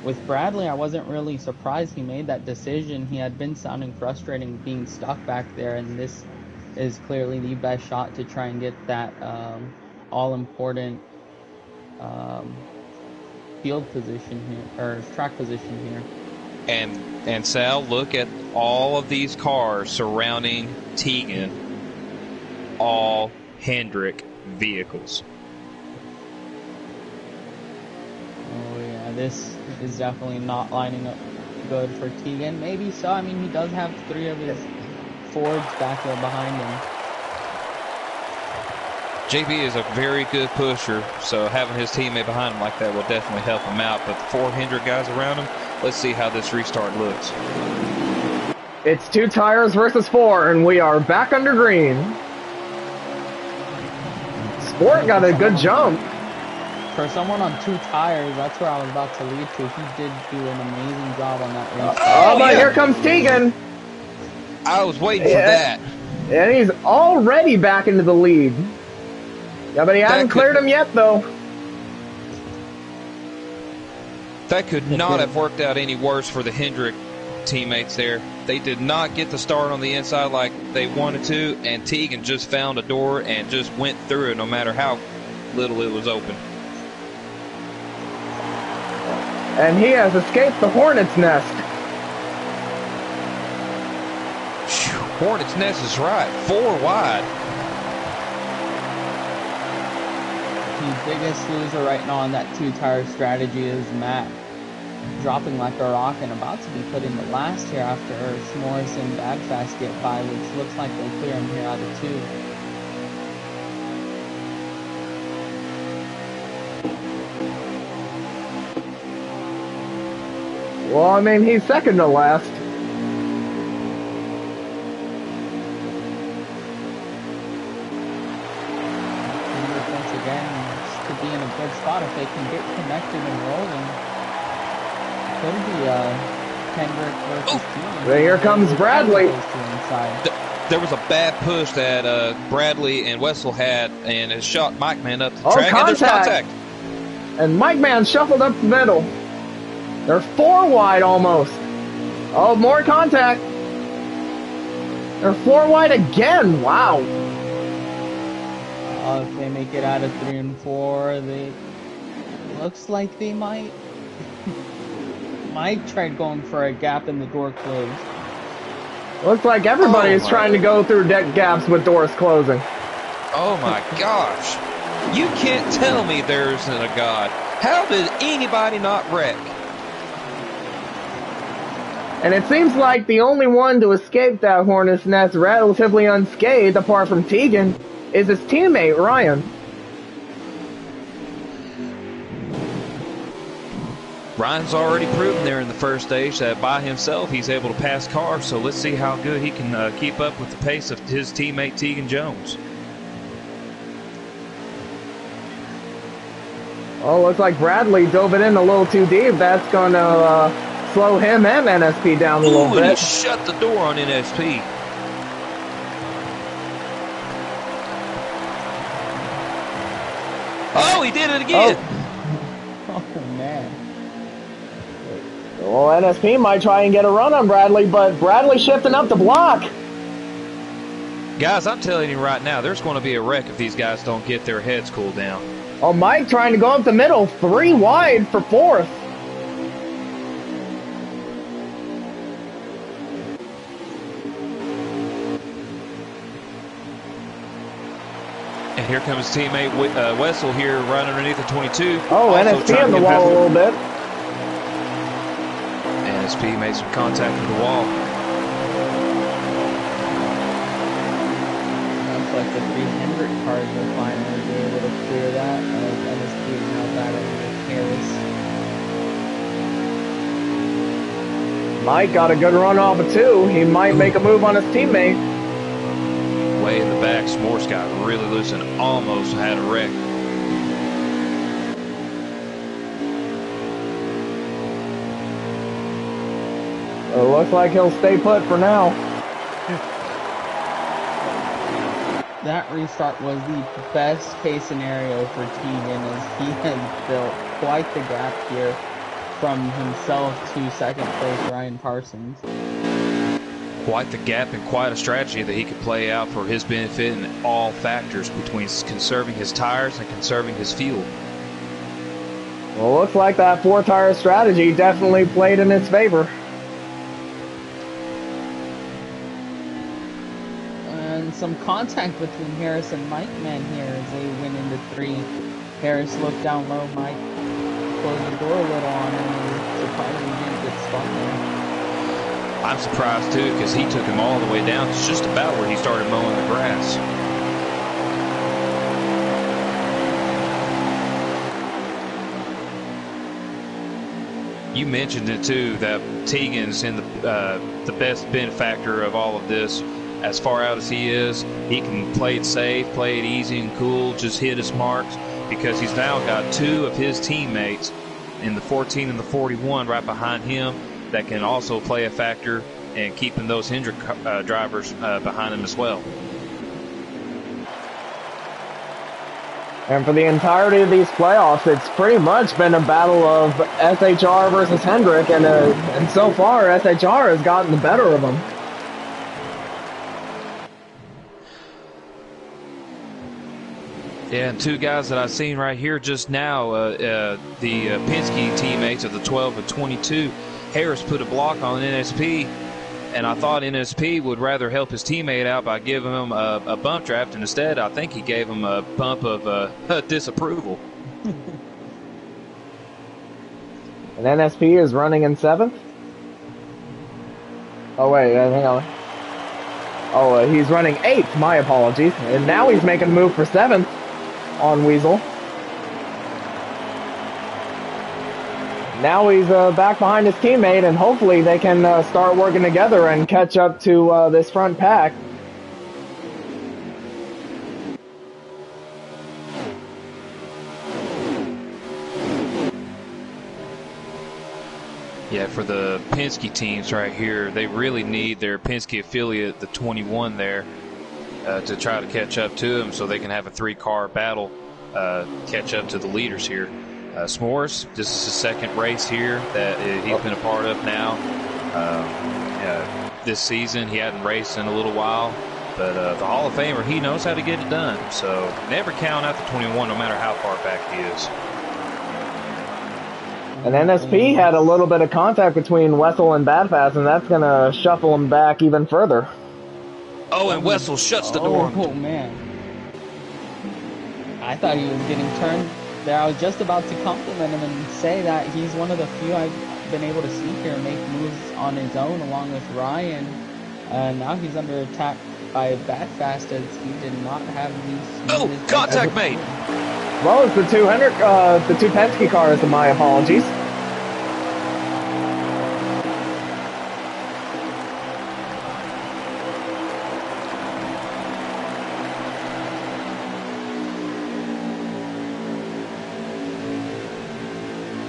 With Bradley, I wasn't really surprised he made that decision. He had been sounding frustrating being stuck back there, and this is clearly the best shot to try and get that all-important field position here, or track position here. And Sal, look at all of these cars surrounding Tegan. All Hendrick vehicles. Oh yeah, this is definitely not lining up good for Tegan. Maybe so. I mean, he does have 3 of his Fords back there behind him. JB is a very good pusher, so having his teammate behind him like that will definitely help him out. But the 4 Hendrick guys around him, let's see how this restart looks. It's 2 tires versus 4, and we are back under green. Sport got a good jump. For someone on 2 tires, that's where I was about to lead to. He did do an amazing job on that race. But here comes Tegan. I was waiting for that. And he's already back into the lead. Yeah, but he hasn't cleared him yet, though. That could not have worked out any worse for the Hendrick teammates there. They did not get the start on the inside like they wanted to, and Tegan just found a door and just went through it no matter how little it was open. And he has escaped the Hornet's Nest. Hornet's Nest is right. 4 wide. The biggest loser right now on that 2-tire strategy is Matt, dropping like a rock and about to be put in the last here after S'mores and Badfast get by, which looks like they'll clear him here out of 2. Well, I mean, he's second to last. be in a good spot if they can get connected and rolling. Could be Hendrick versus Tegan. Well, here comes Bradley. There was a bad push that Bradley and Wessel had, and it shot Mike Man up the track. Contact. And there's contact. And Mike Man shuffled up the middle. They're 4 wide almost. Oh, more contact. They're 4 wide again. Wow. If they make it out of 3 and 4, they looks like they might. Mike tried going for a gap and the door closed. Looks like everybody is trying to go through deck gaps with doors closing. Oh my gosh. You can't tell me there isn't a God. How did anybody not wreck? And it seems like the only one to escape that hornet's nest relatively unscathed, apart from Tegan, is his teammate, Ryan. Ryan's already proven there in the first stage that by himself he's able to pass cars, so let's see how good he can keep up with the pace of his teammate Tegan Jones. Oh, looks like Bradley dove it in a little too deep. That's going to slow him and NSP down a little bit. He shut the door on NSP. Oh, he did it again. Oh man. Well, NSP might try and get a run on Bradley, but Bradley shifting up the block. Guys, I'm telling you right now, there's going to be a wreck if these guys don't get their heads cooled down. Oh, Mike trying to go up the middle, 3 wide for 4th. And here comes teammate Wessel here right underneath the 22. Oh, NSP on the wall a little bit. NSP made some contact with the wall. Looks like the 300 cars will finally be able to clear that. NSP is now battling with Harris. Mike got a good run off of 2. He might make a move on his teammate. Way in the back, S'mores got really loose and almost had a wreck. It looks like he'll stay put for now. That restart was the best case scenario for Tegan, as he has built quite the gap here from himself to second place Ryan Parsons. Quite the gap and quite a strategy that he could play out for his benefit in all factors between conserving his tires and conserving his fuel. Well, looks like that 4-tire strategy definitely played in his favor. And some contact between Harris and Mike Man here as they went into 3. Harris looked down low, Mike closed the door a little on him and surprisingly didn't get spun there. I'm surprised too, because he took him all the way down. It's just about where he started mowing the grass. You mentioned it too, that Tegan's in the best benefactor of all of this. As far out as he is, he can play it safe, play it easy and cool, just hit his marks, because he's now got 2 of his teammates in the 14 and the 41 right behind him that can also play a factor in keeping those Hendrick drivers behind him as well. And for the entirety of these playoffs, it's pretty much been a battle of SHR versus Hendrick, and so far SHR has gotten the better of them. Yeah, and 2 guys that I've seen right here just now, the Penske teammates of the 12 and 22. Harris put a block on NSP, and I thought NSP would rather help his teammate out by giving him a bump draft, and instead I think he gave him a bump of disapproval. And NSP is running in 7th? Oh wait, hang on. Oh, he's running 8th, my apologies. And now he's making a move for 7th on Weasel. Now he's back behind his teammate, and hopefully they can start working together and catch up to this front pack. Yeah, for the Penske teams right here, they really need their Penske affiliate, the 21 there, to try to catch up to them so they can have a 3-car battle, catch up to the leaders here. S'mores, this is his second race here that he's been a part of now. This season, he hadn't raced in a little while, but the Hall of Famer, he knows how to get it done. So never count out the 21, no matter how far back he is. And NSP had a little bit of contact between Wessel and Badfast, and that's going to shuffle him back even further. Oh, and Wessel shuts the door. Oh, man. I thought he was getting turned there. I was just about to compliment him and say that he's one of the few I've been able to see here make moves on his own along with Ryan. Now he's under attack by Badfast as he did not have these. Oh, contact made. Well, it's the two Penske cars, and my apologies.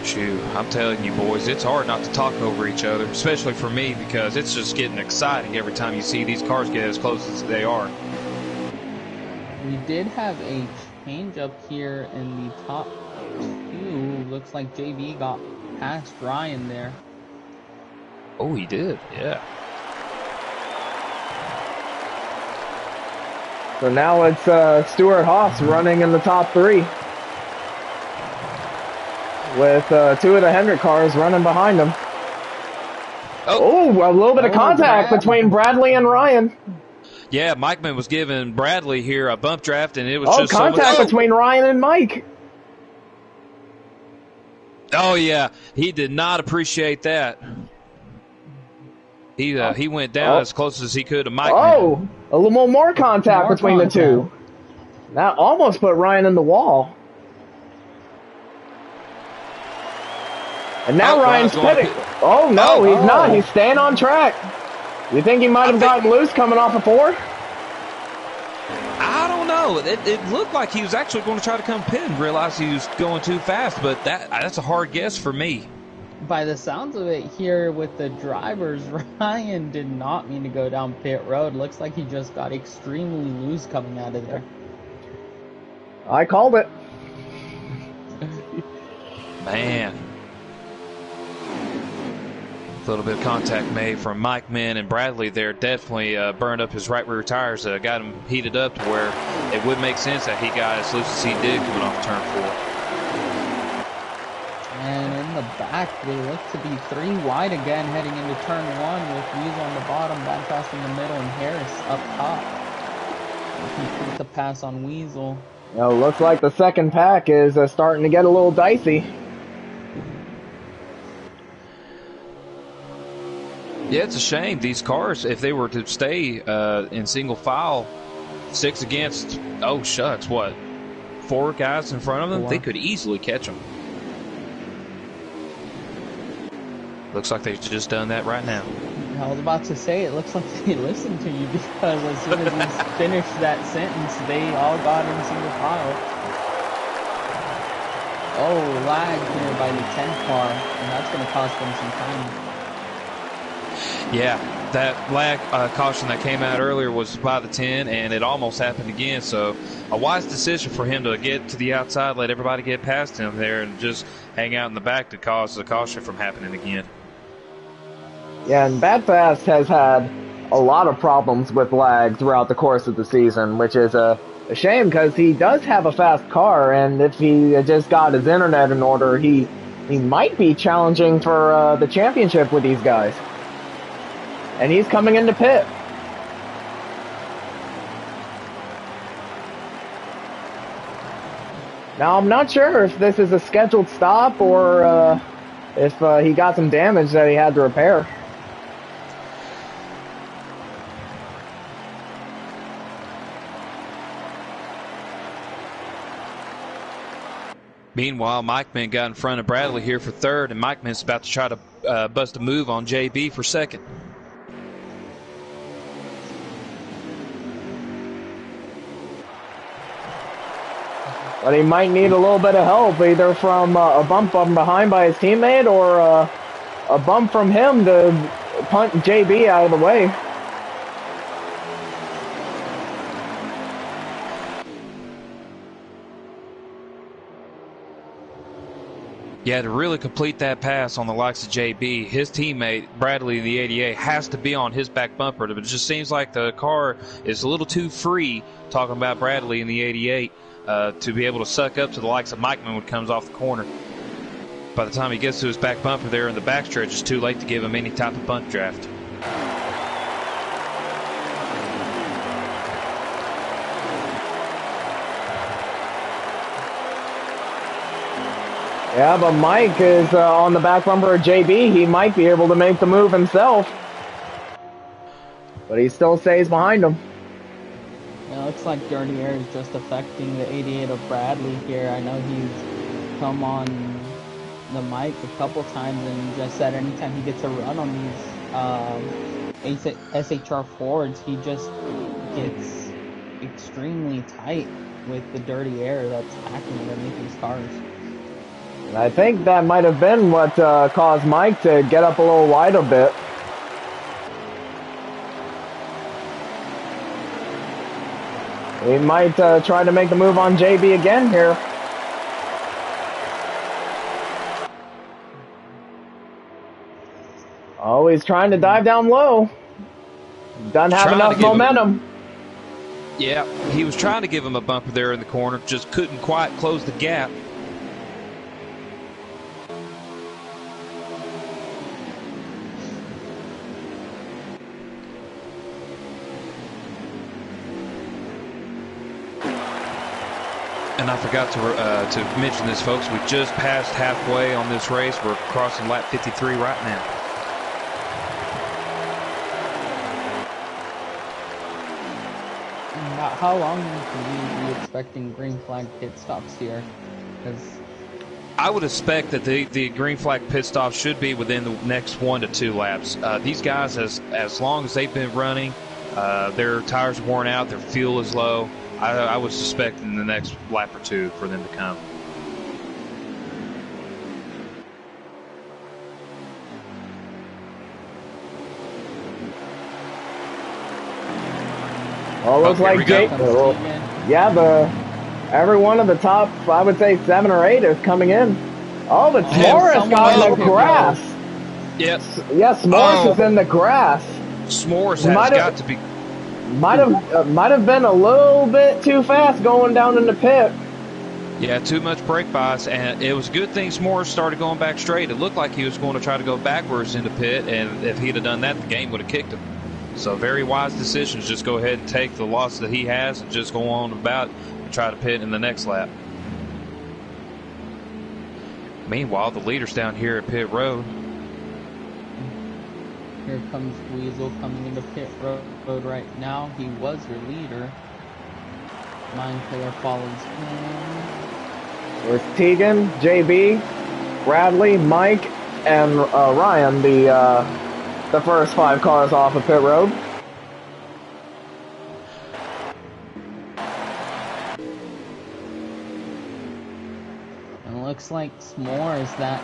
Shoot, I'm telling you boys, it's hard not to talk over each other, especially for me, because it's just getting exciting every time you see these cars get as close as they are. We did have a change up here in the top 2. Looks like JB got past Ryan there. Oh, he did, yeah. So now it's Stuart Haas running in the top 3. With 2 of the Hendrick cars running behind him. Oh, a little bit of contact between Bradley and Ryan. Yeah, Mikeman was giving Bradley here a bump draft, and it was just contact between Ryan and Mike. Oh yeah, he did not appreciate that. He went down as close as he could to Mikeman. Oh, a little more contact between the two. That almost put Ryan in the wall. And now Ryan's pitting. Oh no, he's not. He's staying on track. You think he might have gotten loose coming off of 4? I don't know. It looked like he was actually going to try to come pit and realize he was going too fast, but that's a hard guess for me. By the sounds of it here with the drivers, Ryan did not mean to go down pit road. Looks like he just got extremely loose coming out of there. I called it. Man. A little bit of contact made from Mike Min and Bradley there. Definitely burned up his right rear tires. Got him heated up to where it would make sense that he got as loose as he did coming off turn 4. And in the back, they look to be 3 wide again heading into turn 1 with Weasel on the bottom, Badfast in the middle, and Harris up top. Complete the pass on Weasel. Looks like the second pack is starting to get a little dicey. Yeah, it's a shame. These cars, if they were to stay in single file, 6 against, oh shucks, what, 4 guys in front of them, they could easily catch them. Looks like they've just done that right now. I was about to say, it looks like they listened to you because as soon as you finished that sentence, they all got in single file. Oh, lag here by the 10 car, and that's going to cost them some time. Yeah, that lag caution that came out earlier was by the 10, and it almost happened again. So a wise decision for him to get to the outside, let everybody get past him there, and just hang out in the back to cause the caution from happening again. Yeah, and Badfast has had a lot of problems with lag throughout the course of the season, which is a shame because he does have a fast car, and if he just got his internet in order, he might be challenging for the championship with these guys. And he's coming into pit. Now, I'm not sure if this is a scheduled stop or if he got some damage that he had to repair. Meanwhile, Mikeman got in front of Bradley here for 3rd, and Mikeman's about to try to bust a move on JB for 2nd. But he might need a little bit of help, either from a bump from behind by his teammate or a bump from him to punt JB out of the way. Yeah, to really complete that pass on the likes of JB, his teammate, Bradley, the 88, has to be on his back bumper. But it just seems like the car is a little too free, talking about Bradley in the 88, to be able to suck up to the likes of Mikeman when it comes off the corner. By the time he gets to his back bumper there in the backstretch, it's too late to give him any type of bunt draft. Yeah, but Mike is on the back bumper of JB. He might be able to make the move himself. But he still stays behind him. It looks like Dirty Air is just affecting the 88 of Bradley here. I know he's come on the mic a couple times and just said anytime he gets a run on these SHR Fords, he just gets extremely tight with the Dirty Air that's hacking underneath these cars. And I think that might have been what caused Mike to get up a little wide a bit. He might try to make the move on JB again here. Oh, he's trying to dive down low. Doesn't have enough momentum. Yeah, he was trying to give him a bumper there in the corner, just couldn't quite close the gap. And I forgot to mention this, folks. We just passed halfway on this race. We're crossing lap 53 right now. How long are you expecting green flag pit stops here? Because I would expect that the green flag pit stop should be within the next 1 to 2 laps. These guys, as long as they've been running, their tires are worn out, their fuel is low. I would suspect in the next lap or 2 for them to come. Well, looks like Jake. Yeah, every one of the top, I would say 7 or 8 is coming in. Oh, but S'mores got in the grass. Yes. Yeah, S'mores is in the grass. S'mores has got to be. Might have been a little bit too fast going down in the pit. Yeah, too much brake bias, and it was a good thing S'mores started going back straight. It looked like he was going to try to go backwards into pit, and if he'd have done that, the game would have kicked him. So very wise decision to just go ahead and take the loss that he has and just go on about and try to pit in the next lap. Meanwhile, the leader's down here at pit road. Here comes Weasel coming into pit road right now. He was your leader. Mindkiller follows him. There's Tegan, JB, Bradley, Mike, and Ryan, the first 5 cars off of pit road. And it looks like S'mores, that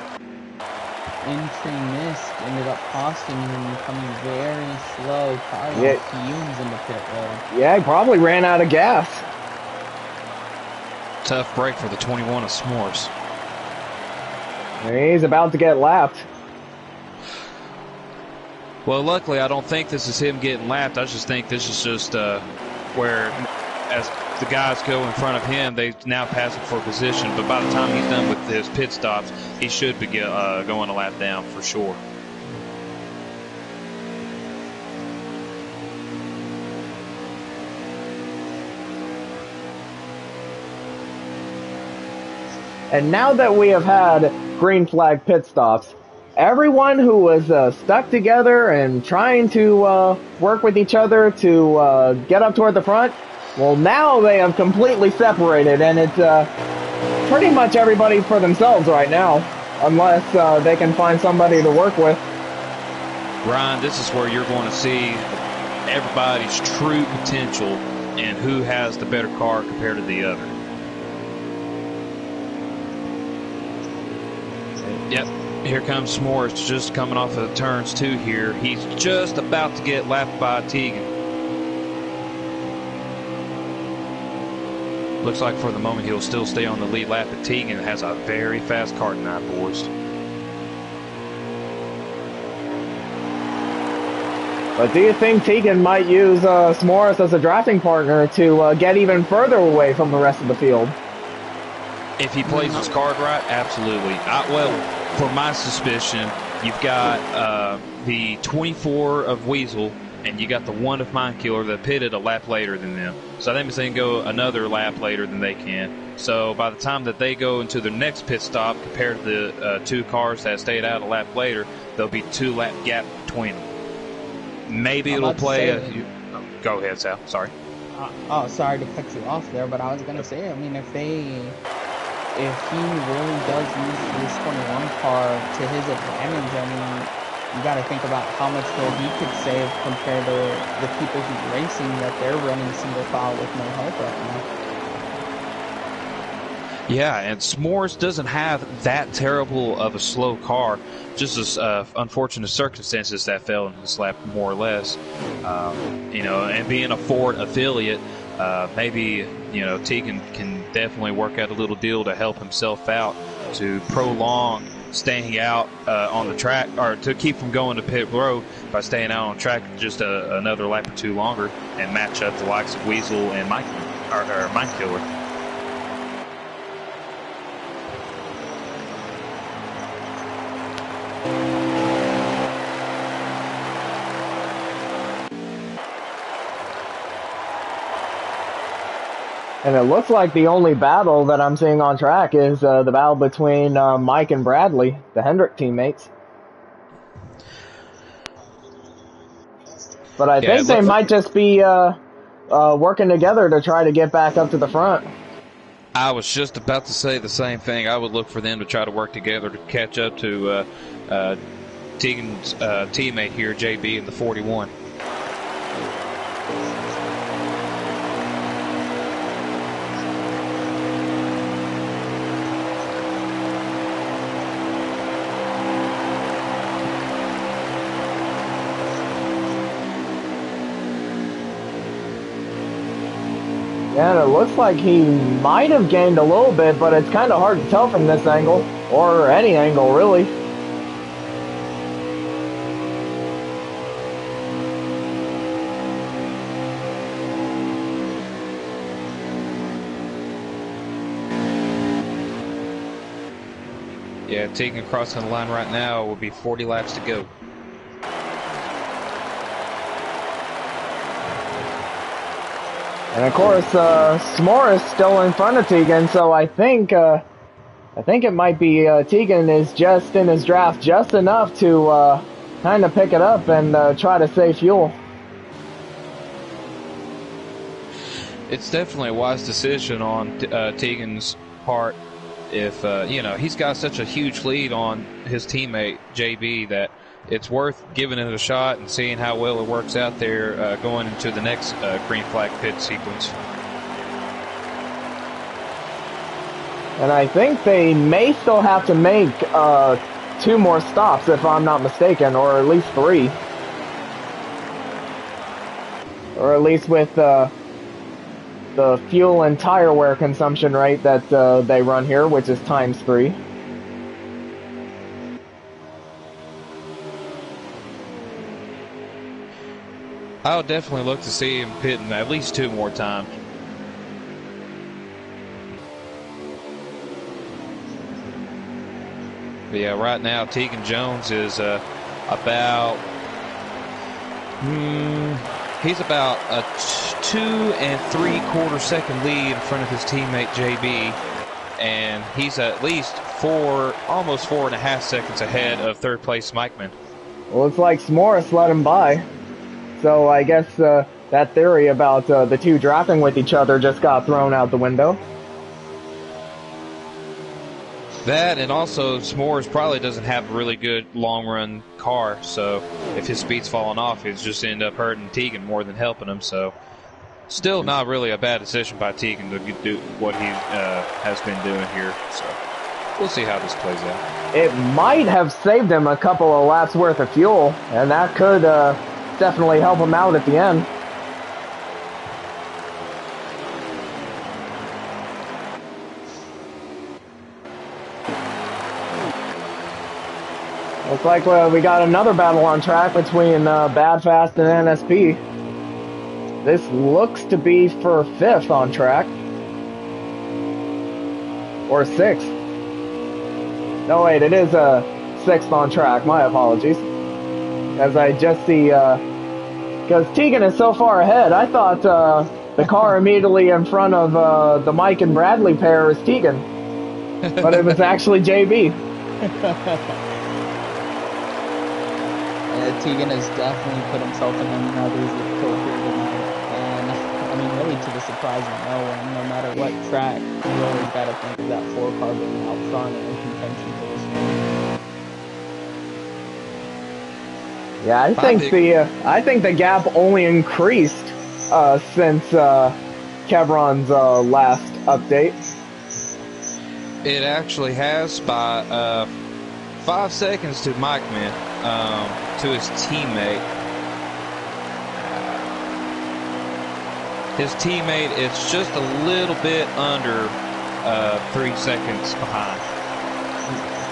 entry missed, ended up costing him, coming very slow. Probably fumes in the pit road. Yeah, he probably ran out of gas. Tough break for the 21 of S'mores. He's about to get lapped. Well, luckily, I don't think this is him getting lapped. I just think this is just where, as the guys go in front of him, they now pass him for position. But by the time he's done with his pit stops, he should be going a lap down for sure. And now that we have had green flag pit stops, everyone who was stuck together and trying to work with each other to get up toward the front, well, now they have completely separated, and it's pretty much everybody for themselves right now, unless they can find somebody to work with. Ryan, this is where you're going to see everybody's true potential and who has the better car compared to the other. Yep. Here comes S'mores, just coming off of turns 2 here. He's just about to get lapped by Tegan. Looks like for the moment he'll still stay on the lead lap, but Tegan has a very fast car tonight, boys. But do you think Tegan might use S'mores as a drafting partner to get even further away from the rest of the field? If he plays his card right, absolutely. Well, for my suspicion, you've got the 24 of Weasel, and you got the 1 of Mindkiller that pitted a lap later than them. So that means they can go another lap later than they can. So by the time that they go into their next pit stop, compared to the 2 cars that stayed out a lap later, there'll be 2 lap gap between them. Maybe it'll play go ahead, Sal. Sorry. Sorry to cut you off there, but I was gonna say, I mean, if he really does use this 21 car to his advantage, I mean, you got to think about how much fuel he could save compared to the people he's racing, that they're running single file with no help right now. Yeah, and S'mores doesn't have that terrible of a slow car. Just as unfortunate circumstances that fell in his lap, more or less. And being a Ford affiliate, maybe, Tegan can definitely work out a little deal to help himself out to prolong staying out on the track, or to keep from going to pit road by staying out on track just another lap or 2 longer and match up the likes of Weasel and Mindkiller. And it looks like the only battle that I'm seeing on track is the battle between Mike and Bradley, the Hendrick teammates. But I think they might just be working together to try to get back up to the front. I was just about to say the same thing. I would look for them to try to work together to catch up to Tegan's teammate here, JB, in the 41. And it looks like he might have gained a little bit, but it's kind of hard to tell from this angle, or any angle, really. Yeah, taking crossing the line right now will be 40 laps to go. And of course, S'more is still in front of Tegan, so I think it might be Tegan is just in his draft just enough to kind of pick it up and try to save fuel. It's definitely a wise decision on Tegan's part. If he's got such a huge lead on his teammate JB that it's worth giving it a shot and seeing how well it works out there going into the next green flag pit sequence. And I think they may still have to make 2 more stops, if I'm not mistaken, or at least 3. Or at least with the fuel and tire wear consumption rate that they run here, which is ×3. I would definitely look to see him pitting at least 2 more times. But yeah, right now Tegan Jones is about he's about a 2 3/4 second lead in front of his teammate JB, and he's at least almost 4.5 seconds ahead of third place Mikeman. Well, it's like S'mores let him by. So I guess that theory about the 2 drafting with each other just got thrown out the window. That, and also S'mores probably doesn't have a really good long-run car, so if his speed's falling off, it's just end up hurting Tegan more than helping him. So still not really a bad decision by Tegan to do what he has been doing here. So We'll see how this plays out. It might have saved him a couple of laps worth of fuel, and that could definitely help him out at the end. Looks like we got another battle on track between Bad Fast and NSP. This looks to be for 5th on track. Or 6th. No, wait, it is 6th on track. My apologies. As I just see, because Tegan is so far ahead, I thought the car immediately in front of the Mike and Bradley pair is Tegan. But it was actually JB. Tegan has definitely put himself in another difficult here tonight. And, I mean, really to the surprise of no one, no matter what track, you always got to think of that 4-car being out front and in contention for this one. Yeah, I think the gap only increased since Kevron's last update. It actually has by 5 seconds to Mike, man. To his teammate. His teammate is just a little bit under 3 seconds behind.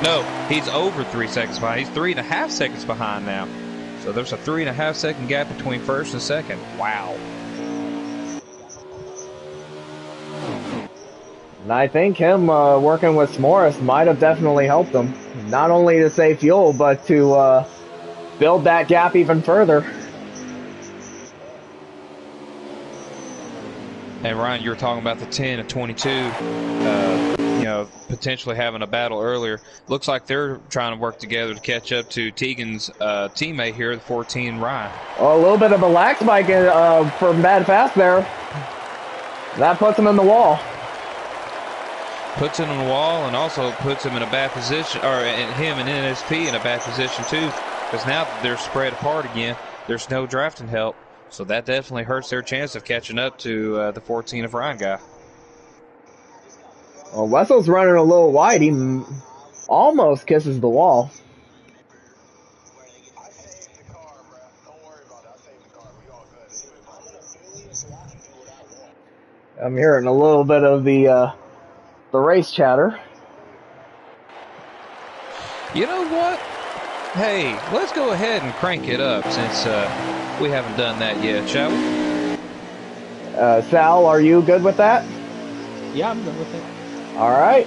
No, he's over 3 seconds behind. He's 3.5 seconds behind now. So there's a 3.5 second gap between first and second. Wow. And I think him working with S'mores might have definitely helped him. Not only to save fuel, but to build that gap even further. And Ryan, you were talking about the 10 and 22, you know, potentially having a battle earlier. Looks like they're trying to work together to catch up to Tegan's teammate here, the 14, Ryan. Oh, a little bit of a lag spike from Bad Fast there. That puts him in the wall. Puts him in the wall and also puts him in a bad position, or him and NSP in a bad position too. Because now they're spread apart again. There's no drafting help. So that definitely hurts their chance of catching up to the 14 of Ryan guy. Well, Wessel's running a little wide. He almost kisses the wall. I'm hearing a little bit of the race chatter. You know what? Hey, let's go ahead and crank it up since we haven't done that yet, shall we? Sal, are you good with that? Yeah, I'm good with it. All right.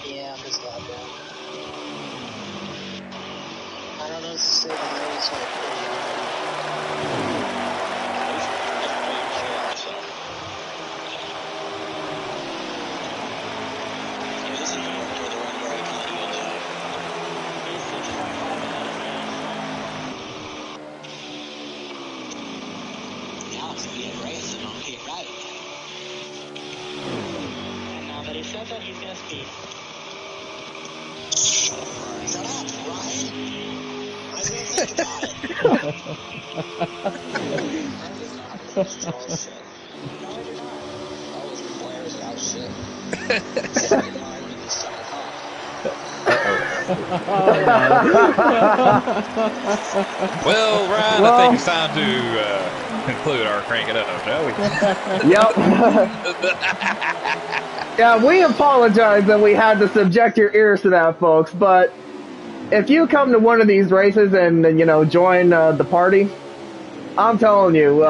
Yeah, I'm just glad that. I don't know what to say, but that was like he said that he's gonna speak. Shut up, Ryan. I was gonna think about it. No, you're not. Always players about shit. Well, Ryan, I think it's time to conclude our crank it up, shall we? Yep. Yeah, we apologize that we had to subject your ears to that, folks, but if you come to one of these races and, you know, join the party, I'm telling you,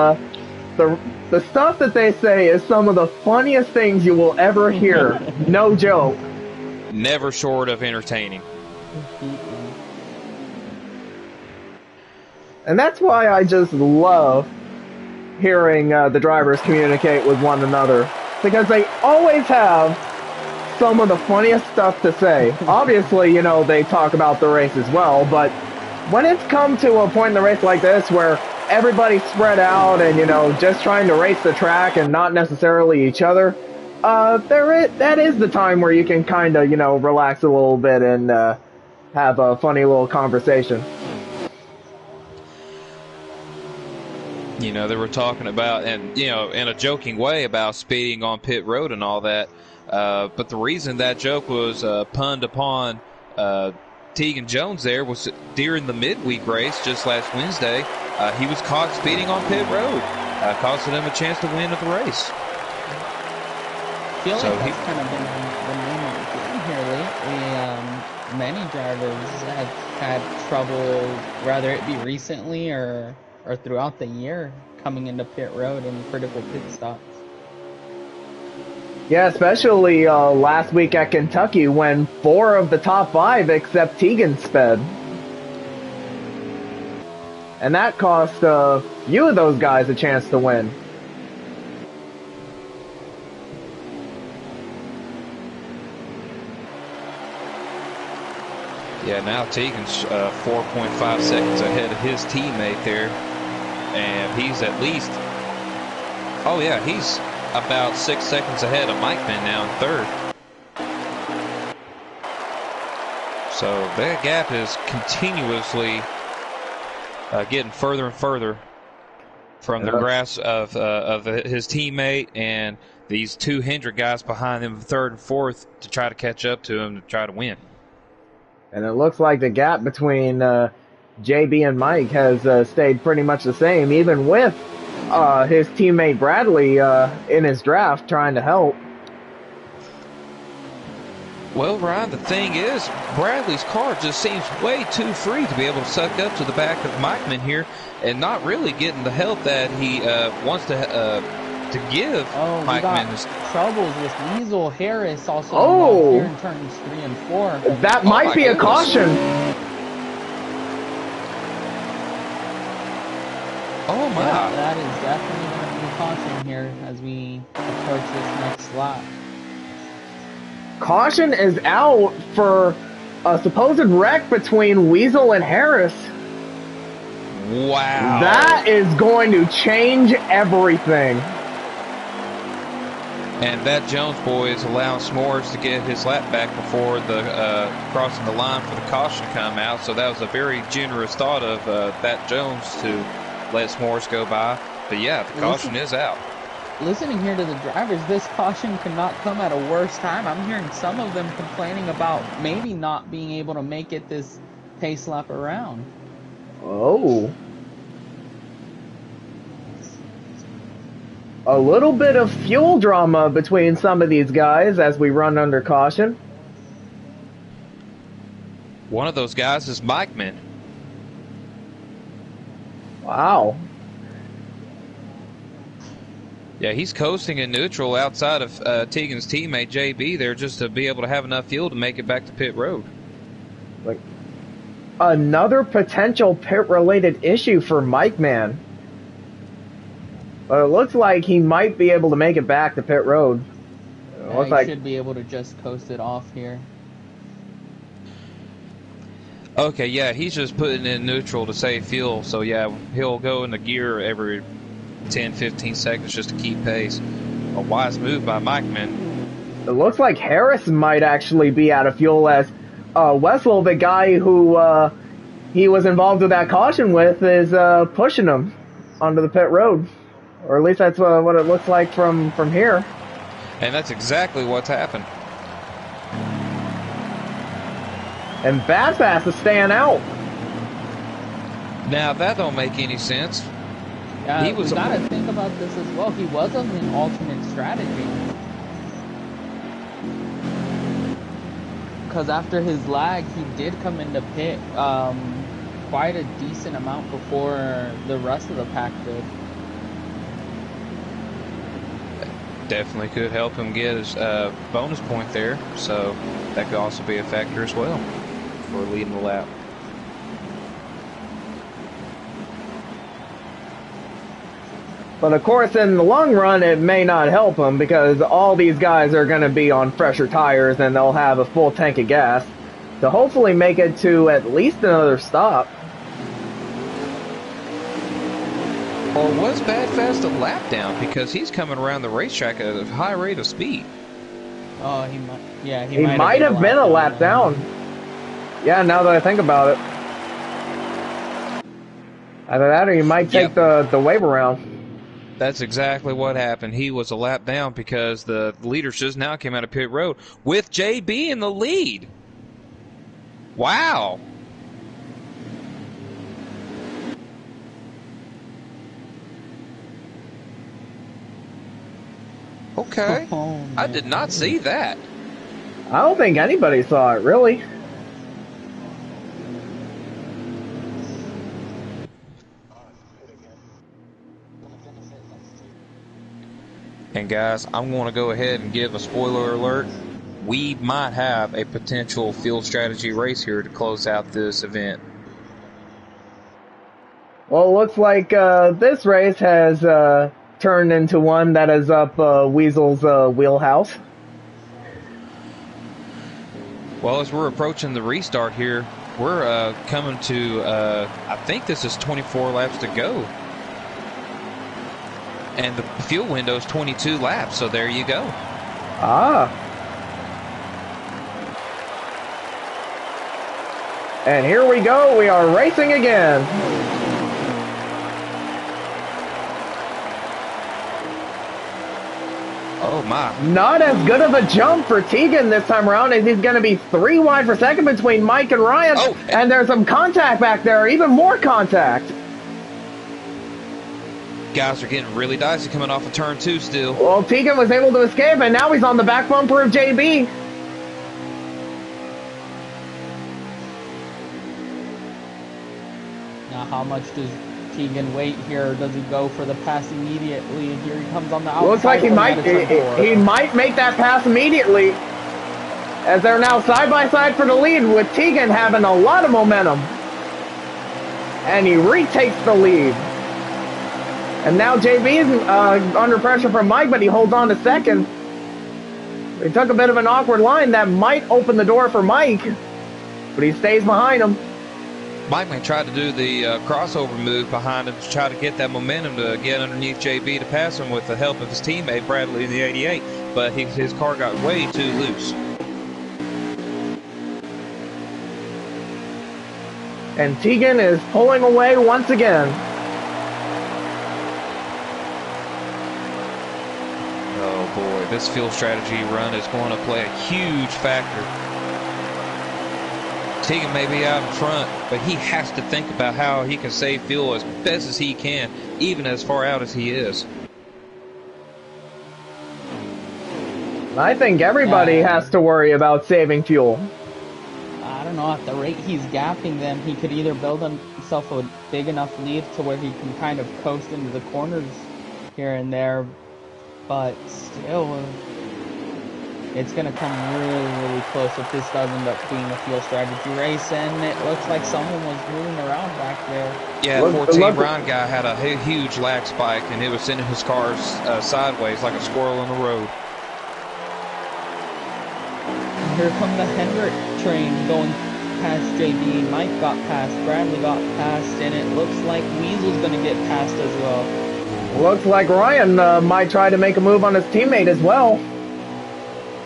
the stuff that they say is some of the funniest things you will ever hear. No joke. Never short of entertaining. And that's why I just love hearing the drivers communicate with one another, because they always have some of the funniest stuff to say. Obviously, you know, they talk about the race as well, but when it's come to a point in the race like this where everybody's spread out and, you know, just trying to race the track and not necessarily each other, that is the time where you can kind of, you know, relax a little bit and have a funny little conversation. You know, they were talking about, and, you know, in a joking way about speeding on pit road and all that. But the reason that joke was punned upon Tegan Jones there was during the midweek race just last Wednesday. He was caught speeding on pit road, costing him a chance to win at the race. I feel like that's kind of been the name of the game here lately. Many drivers have had trouble, whether it be recently or throughout the year, coming into pit road and critical pit stops. Yeah, especially last week at Kentucky when 4 of the top 5 except Tegan sped. And that cost a few of those guys a chance to win. Yeah, now Tegan's 4.5 seconds ahead of his teammate there. And he's at least, oh yeah, he's about 6 seconds ahead of Mike Mann now in third. So that gap is continuously getting further and further from the grasp of his teammate and these 2 Hendrick guys behind him, third and fourth, to try to catch up to him to try to win. And it looks like the gap between JB and Mike has stayed pretty much the same, even with his teammate Bradley in his draft trying to help. Well, Ryan, the thing is, Bradley's car just seems way too free to be able to suck up to the back of Mikeman here and not really getting the help that he wants to give Mikeman. Troubles with Weasel Harris also here in turns 3 and 4. That might be a caution. Oh my! Yeah, that is definitely going to be a caution here as we approach this next lap. Caution is out for a supposed wreck between Weasel and Harris. Wow! That is going to change everything. And that Jones boy is allowing S'mores to get his lap back before the crossing the line for the caution to come out. So that was a very generous thought of that Jones to let S'mores go by. But yeah, the caution is out. Listening here to the drivers, this caution cannot come at a worse time. I'm hearing some of them complaining about maybe not being able to make it this pace lap around. Oh. A little bit of fuel drama between some of these guys as we run under caution. One of those guys is Mikeman. Wow. Yeah, he's coasting in neutral outside of Tegan's teammate JB there just to be able to have enough fuel to make it back to pit road. Like another potential pit-related issue for Mike Man. But it looks like he might be able to make it back to pit road. He should be able to just coast it off here. Okay, yeah, he's just putting in neutral to save fuel. So yeah, he'll go into gear every 10-15 seconds just to keep pace. A wise move by Mikeman. It looks like Harris might actually be out of fuel as Wessel, the guy who he was involved with that caution with, is pushing him onto the pit road. Or at least that's what it looks like from here. And that's exactly what's happened. And Badfast is staying out. Now, that don't make any sense. We got to think about this as well. He was on the alternate strategy. Because after his lag, he did come into pit quite a decent amount before the rest of the pack did. Definitely could help him get his bonus point there, so that could also be a factor as well for leading the lap. But of course, in the long run, it may not help him because all these guys are going to be on fresher tires and they'll have a full tank of gas to hopefully make it to at least another stop. Or was Badfast a lap down because he's coming around the racetrack at a high rate of speed? Oh, he might. Yeah, he might have been a lap down. Yeah, now that I think about it. Either that or you might take the wave around. That's exactly what happened. He was a lap down because the leaders just now came out of pit road with JB in the lead. Wow. Okay. Oh, I did not see that. I don't think anybody saw it, really. And guys, I'm going to go ahead and give a spoiler alert. We might have a potential field strategy race here to close out this event. Well, it looks like this race has turned into one that is up Weasel's wheelhouse. Well, as we're approaching the restart here, we're coming to, I think this is 24 laps to go. And the fuel window is 22 laps, so there you go. Ah. And here we go, we are racing again. Oh my. Not as good of a jump for Tegan this time around, as he's going to be 3 wide per second between Mike and Ryan. Oh, and there's some contact back there, even more contact. Guys are getting really dicey coming off of turn 2 still. Well, Tegan was able to escape, and now he's on the back bumper of JB. Now, how much does Tegan wait here? Does he go for the pass immediately? Here he comes on the outside. Looks like he might make that pass immediately, as they're now side by side for the lead, with Tegan having a lot of momentum. And he retakes the lead. And now JB is under pressure from Mike, but he holds on to second. He took a bit of an awkward line that might open the door for Mike, but he stays behind him. Mike may try to do the crossover move behind him to try to get that momentum to get underneath JB to pass him with the help of his teammate Bradley in the 88, but his car got way too loose. And Tegan is pulling away once again. Oh boy, this field strategy run is going to play a huge factor. Tegan may be out in front, but he has to think about how he can save fuel as best as he can, even as far out as he is. I think everybody has to worry about saving fuel. I don't know, at the rate he's gapping them, he could either build himself a big enough lead to where he can kind of coast into the corners here and there, but still, it's going to come really, really close if this does end up being a field strategy race, and it looks like someone was moving around back there. Yeah, 14 Ron guy had a huge lag spike, and it was sending his cars sideways like a squirrel in the road. Here come the Hendrick train going past JB. Mike got past, Bradley got past, and it looks like Weasel's going to get past as well. Looks like Ryan might try to make a move on his teammate as well.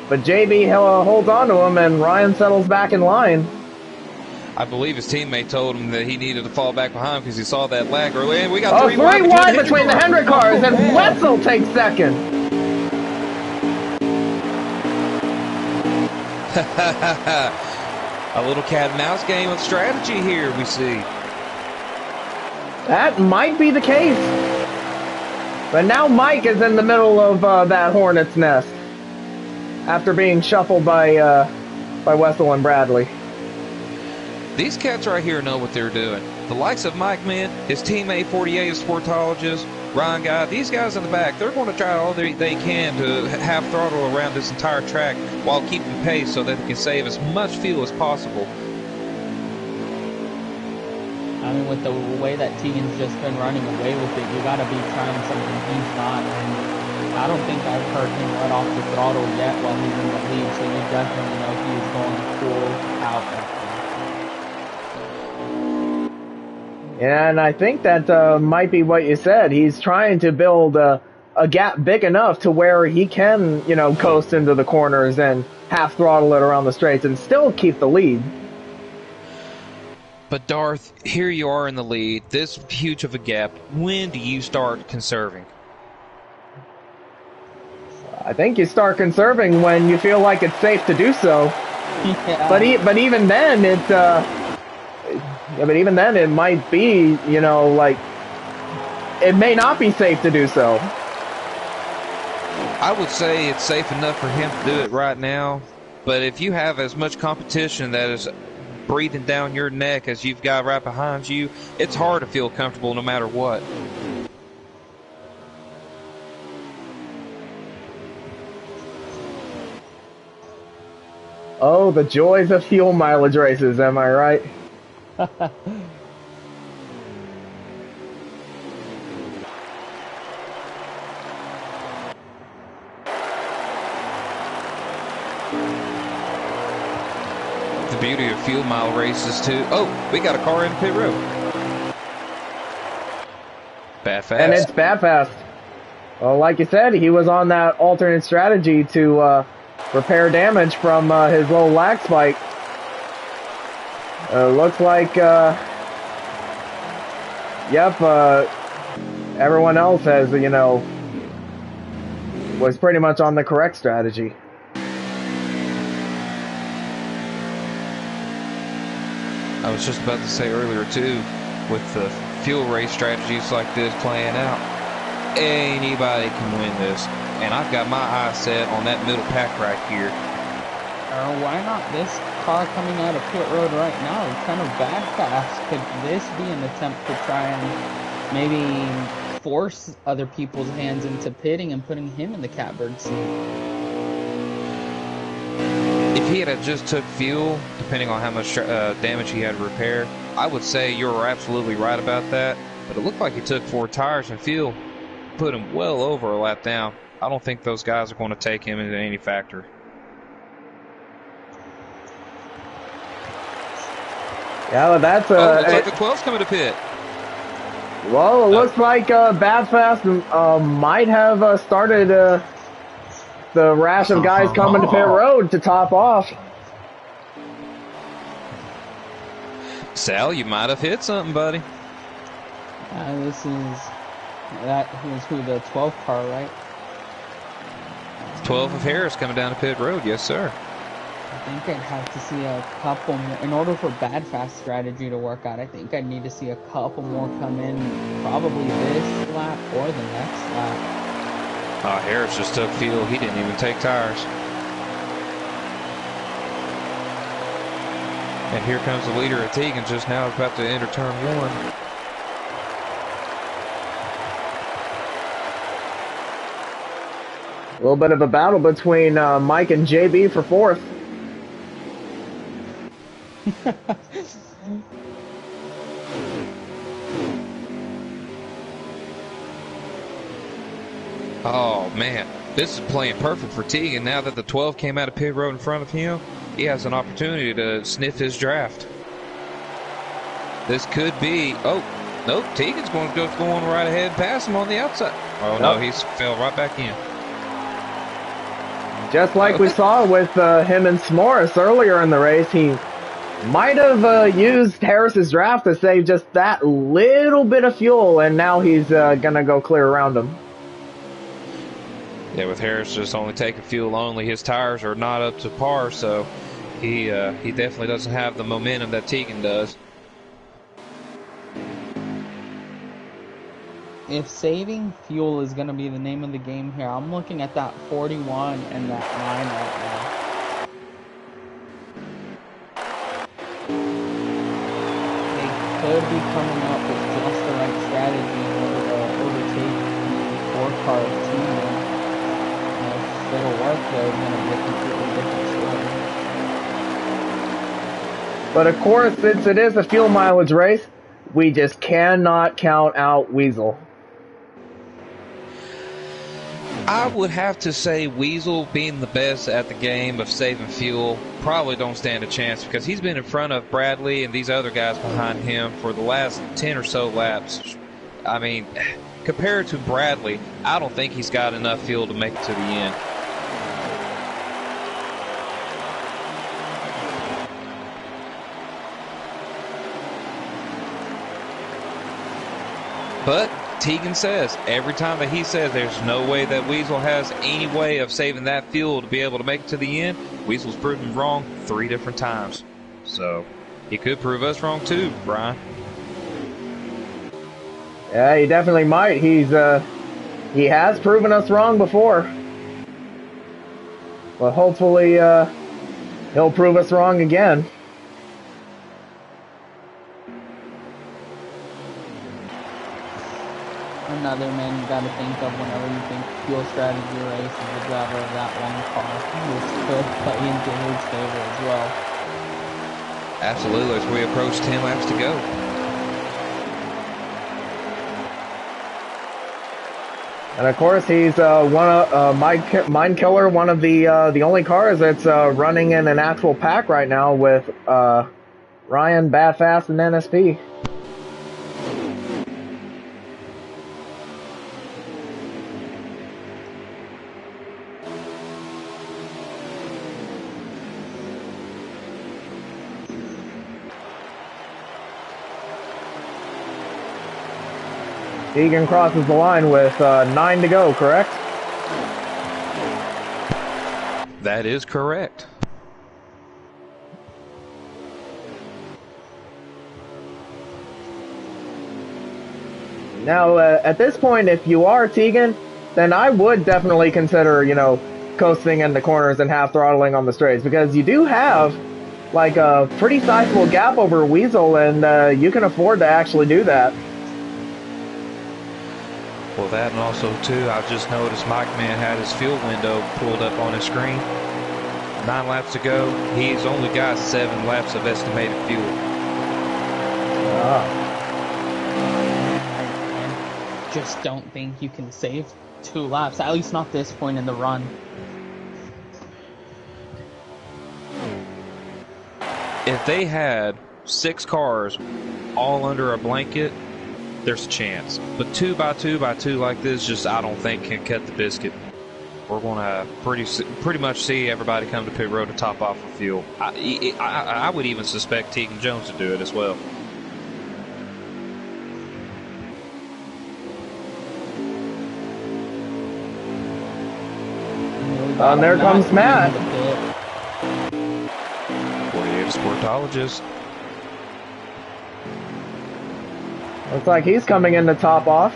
But JB holds on to him, and Ryan settles back in line. I believe his teammate told him that he needed to fall back behind because he saw that lag early. And we got three wide between the Hendrick cars, and Wetzel takes second. A little cat and mouse game of strategy here we see. That might be the case. But now Mike is in the middle of that hornet's nest after being shuffled by Wessel and Bradley. These cats right here know what they're doing. The likes of Mike, man, his teammate 48 Sportologist, Ron Guy, these guys in the back, they're going to try all they can to have throttle around this entire track while keeping pace so that they can save as much fuel as possible. I mean, with the way that Tegan's just been running away with it, you got to be trying something he's not. And I don't think I've heard him let off the throttle yet while he's in the lead, so you definitely know he's going full out. Yeah, and I think that might be what you said. He's trying to build a gap big enough to where he can, coast into the corners and half throttle it around the straights and still keep the lead. But Darth, here you are in the lead, this huge of a gap. When do you start conserving? I think you start conserving when you feel like it's safe to do so. Yeah. But even then, even then, it might be, you know, like, it may not be safe to do so. I would say it's safe enough for him to do it right now, but if you have as much competition that is breathing down your neck as you've got right behind you, it's hard to feel comfortable no matter what. Oh, the joys of fuel mileage races, am I right? The beauty of fuel mile races too. Oh, we got a car in pit road. Bad fast. And it's bad fast. Well, like you said, he was on that alternate strategy to repair damage from his little lag spike. Looks like, yep, everyone else has, you know, was pretty much on the correct strategy. I was just about to say earlier too, with the fuel race strategies like this playing out, anybody can win this. And I've got my eyes set on that middle pack right here. Why not this car coming out of pit road right now? It's kind of bad fast. Could this be an attempt to try and maybe force other people's hands into pitting and putting him in the catbird seat? If he had just took fuel, depending on how much damage he had to repair, I would say you're absolutely right about that. But it looked like he took 4 tires and fuel, put him well over a lap down. I don't think those guys are going to take him into any factor. Yeah, well, that's looks like the 12's coming to pit. Well, it looks like Bad Fast might have started the rash of guys coming to pit road to top off. Sal, you might have hit something, buddy. That was who, the 12 car, right? 12 of Harris coming down to pit road, yes sir. I think I'd have to see a couple more, in order for bad fast strategy to work out. I think I'd need to see a couple more come in, probably this lap or the next lap. Harris just took fuel. He didn't even take tires. And here comes the leader of Tegan just now, about to enter turn 1. A little bit of a battle between Mike and JB for 4th. Oh man, this is playing perfect for Tegan. Now that the 12 came out of pit road in front of him, he has an opportunity to sniff his draft. This could be, oh, nope, Tegan's going right ahead and pass him on the outside. Oh no, he's fell right back in. Just like we saw with him and S'mores earlier in the race, he might have used Harris's draft to save just that little bit of fuel, and now he's gonna go clear around him. Yeah, with Harris just only taking fuel only, his tires are not up to par, so he definitely doesn't have the momentum that Tegan does. If saving fuel is going to be the name of the game here, I'm looking at that 41 and that 9 right now. They could be coming up with just the right strategy in order to overtake the 4 car team. If it'll work, though, it's going to be a completely different story. But of course, since it is a fuel mileage race, we just cannot count out Weasel. I would have to say Weasel, being the best at the game of saving fuel, probably don't stand a chance, because he's been in front of Bradley and these other guys behind him for the last 10 or so laps. I mean, compared to Bradley, I don't think he's got enough fuel to make it to the end. But Tegan says, every time that he says there's no way that Weasel has any way of saving that fuel to be able to make it to the end, Weasel's proven wrong 3 different times. So, he could prove us wrong too, Brian. Yeah, he definitely might. He has proven us wrong before. But hopefully, he'll prove us wrong again. Another man you gotta think of whenever you think fuel strategy race is the driver of that one car. This could play into his favor as well. Absolutely, as we approach 10 laps to go. And of course, he's Mind Killer, one of the only cars that's running in an actual pack right now with Ryan, Bad Fast, and NSP. Egan crosses the line with 9 to go, correct? That is correct. Now, at this point, if you are Tegan, then I would definitely consider, coasting in the corners and half throttling on the straights, because you do have, like, a pretty sizable gap over Weasel, and you can afford to actually do that. Well, that and also, too, I just noticed Mike Man had his fuel window pulled up on his screen. 9 laps to go. He's only got 7 laps of estimated fuel. Ah. I just don't think you can save 2 laps, at least not this point in the run. If they had 6 cars all under a blanket, there's a chance. But 2 by 2 by 2 like this, just I don't think can cut the biscuit. We're going to pretty much see everybody come to pit road to top off of fuel. I would even suspect Tegan Jones to do it as well. And there comes Matt. 48 Sportologist. Looks like he's coming in to top off.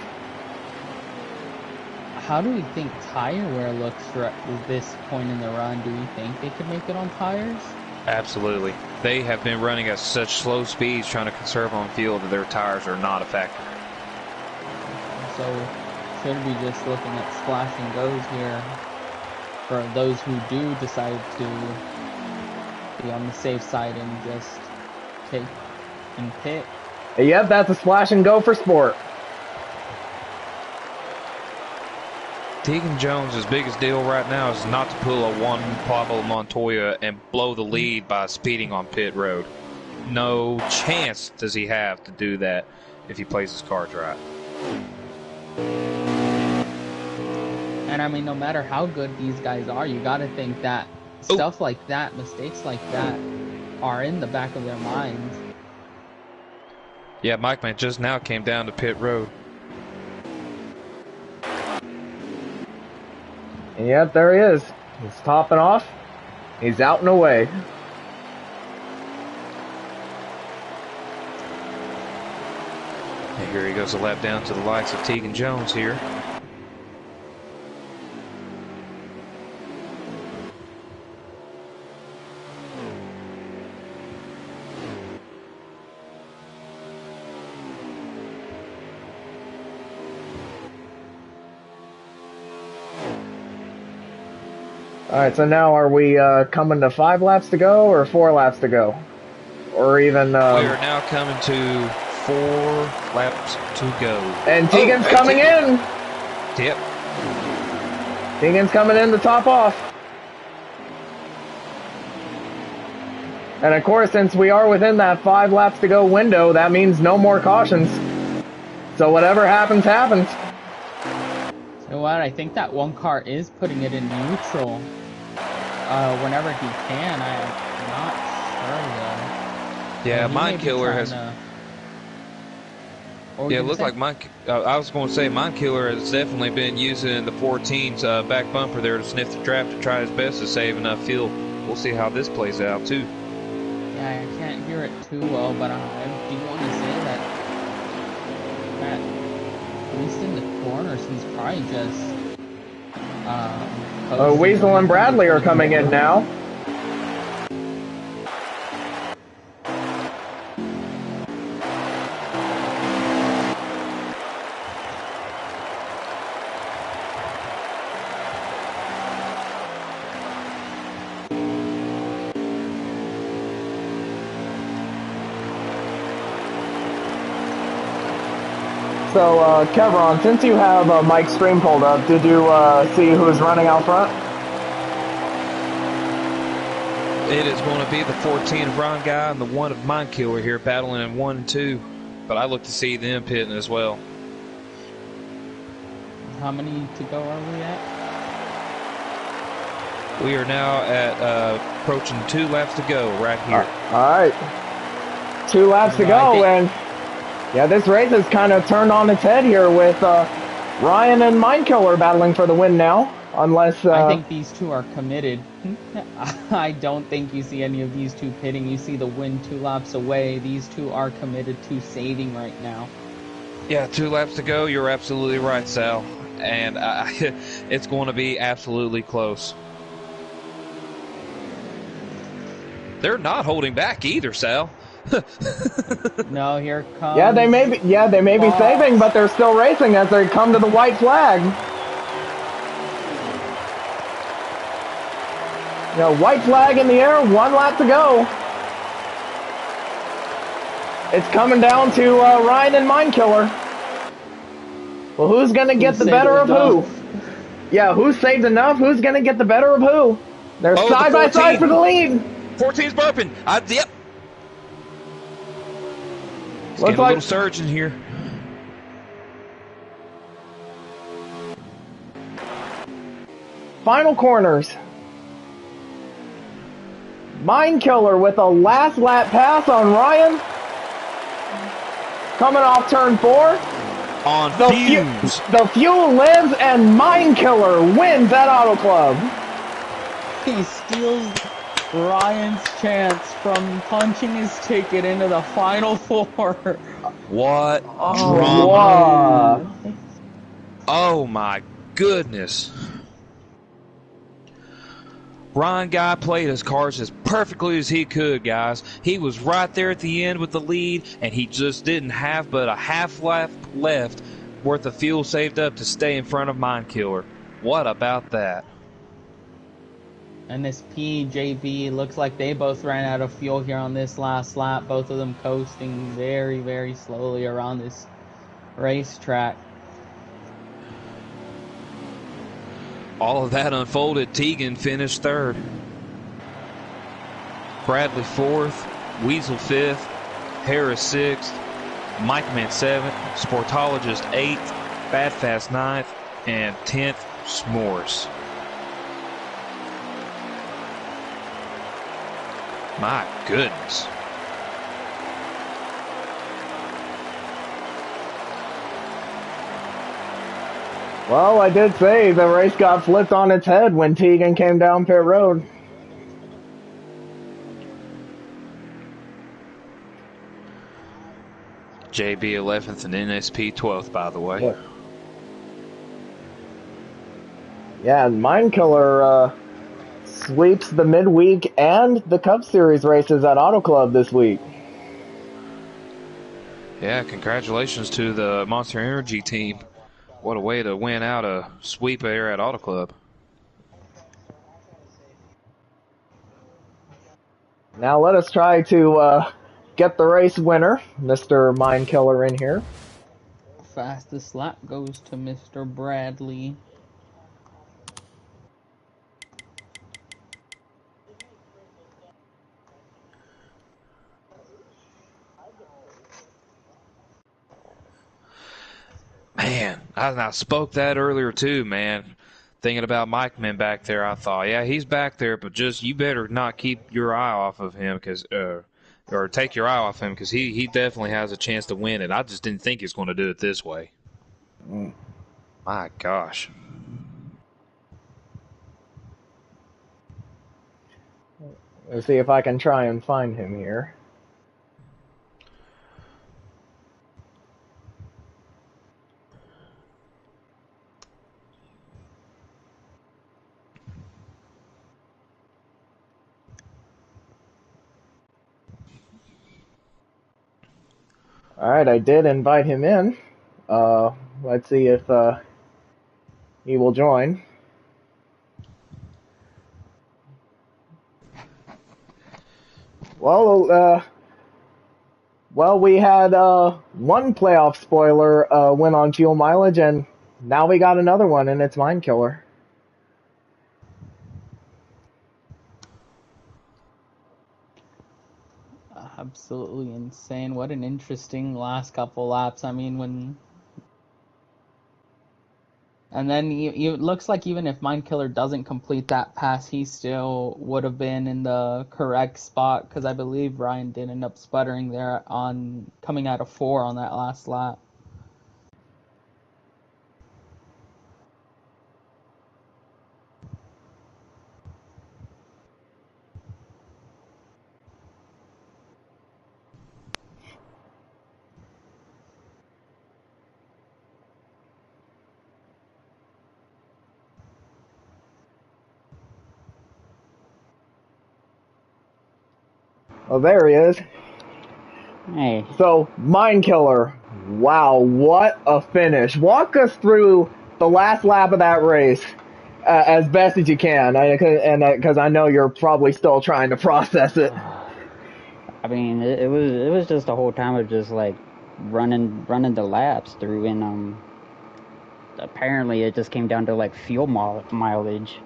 How do we think tire wear looks at this point in the run? Do we think they could make it on tires? Absolutely. They have been running at such slow speeds trying to conserve on fuel that their tires are not a factor. So, should we just looking at splash and goes here for those who do decide to be on the safe side and just take and pit? Yep, that's a splash and go for sport. Tegan Jones' biggest deal right now is not to pull a one Pablo Montoya and blow the lead by speeding on pit road. No chance does he have to do that if he plays his cards right. And I mean, no matter how good these guys are, you gotta think that stuff like that, mistakes like that, are in the back of their minds. Yeah, Mike Man just now came down to pit road. Yep, there he is. He's topping off. He's out and away. And here he goes a lap down to the likes of Tegan Jones here. Alright, so now are we coming to 5 laps to go or 4 laps to go? Or even... we are now coming to 4 laps to go. And Tegan's coming in! Yep. Tegan's coming in to top off. And of course, since we are within that 5 laps to go window, that means no more cautions. So whatever happens, happens. You know what? I think that one car is putting it in neutral whenever he can. I'm not sure though. Yeah, He Mind may be Killer trying has... What were Yeah, you it gonna looked say? like I was going to say Mine Killer has definitely been using the 14's back bumper there to sniff the trap to try his best to save enough fuel. We'll see how this plays out too. Yeah, I can't hear it too well, but I do want to say that at least in the corners, he's probably just coasting Weasel and 100 Bradley are through the coming in corners. now. So, Kevron, since you have Mike's stream pulled up, did you see who's running out front? It is going to be the 14 of Ron Guy and the 1 of Mine Killer here battling in 1 and 2. But I look to see them pitting as well. How many to go are we at? We are now at approaching 2 laps to go right here. All right. 2 laps to go, and yeah, this race has kind of turned on its head here with Ryan and Mindkiller battling for the win now. Unless I think these two are committed. I don't think you see any of these two pitting. You see the win 2 laps away. These two are committed to saving right now. Yeah, 2 laps to go. You're absolutely right, Sal. And it's going to be absolutely close. They're not holding back either, Sal. No, here comes. Yeah, they may be saving, but they're still racing as they come to the white flag. You know, white flag in the air, 1 lap to go. It's coming down to Ryan and Mindkiller. Well, who's going to get the better of who? Yeah, who's saved enough? Who's going to get the better of who? They're side by side for the lead. 14's burping. Yep. Let's get a little surge in here. Final corners. Mindkiller with a last lap pass on Ryan. Coming off turn 4. On fumes. The fuel lives and Mindkiller wins at Auto Club. He steals Ryan's chance from punching his ticket into the final 4. What drama. Wow. Oh my goodness. Ron Guy played his cards as perfectly as he could, guys. He was right there at the end with the lead, and he just didn't have but a half lap left worth of fuel saved up to stay in front of Mindkiller. What about that? And this PJB looks like they both ran out of fuel here on this last lap. Both of them coasting very, very slowly around this racetrack. All of that unfolded. Tegan finished 3rd. Bradley 4th. Weasel 5th. Harris 6th. Mike Man 7th. Sportologist 8th. Bad Fast 9th. And 10th, S'mores. My goodness. Well, I did say the race got flipped on its head when Tegan came down pit road. JB 11th and NSP 12th, by the way. Yeah, Mindkiller sweeps the midweek and the Cup Series races at Auto Club this week. Yeah, congratulations to the Monster Energy team. What a way to win out a sweep there at Auto Club. Now let us try to get the race winner, Mr. Mindkiller, in here. Fastest lap goes to Mr. Bradley. Man, I spoke that earlier too, man. Thinking about Mike Man back there, I thought, yeah, he's back there, but just you better not keep your eye off of him because or take your eye off him, because he definitely has a chance to win it. I just didn't think he was going to do it this way. My gosh. Let's see if I can try and find him here. Alright, I did invite him in. Let's see if he will join. Well, we had one playoff spoiler win on fuel mileage, and now we got another one, and it's Mind Killer. Absolutely insane. What an interesting last couple laps. I mean, and then it looks like even if Mind Killer doesn't complete that pass, he still would have been in the correct spot, because I believe Ryan did end up sputtering there on coming out of 4 on that last lap. Oh, there he is. Hey. So, Mind Killer, wow, what a finish. Walk us through the last lap of that race as best as you can, because I know you're probably still trying to process it. I mean, it was just the whole time of just like running the laps through, and apparently it just came down to like fuel mileage.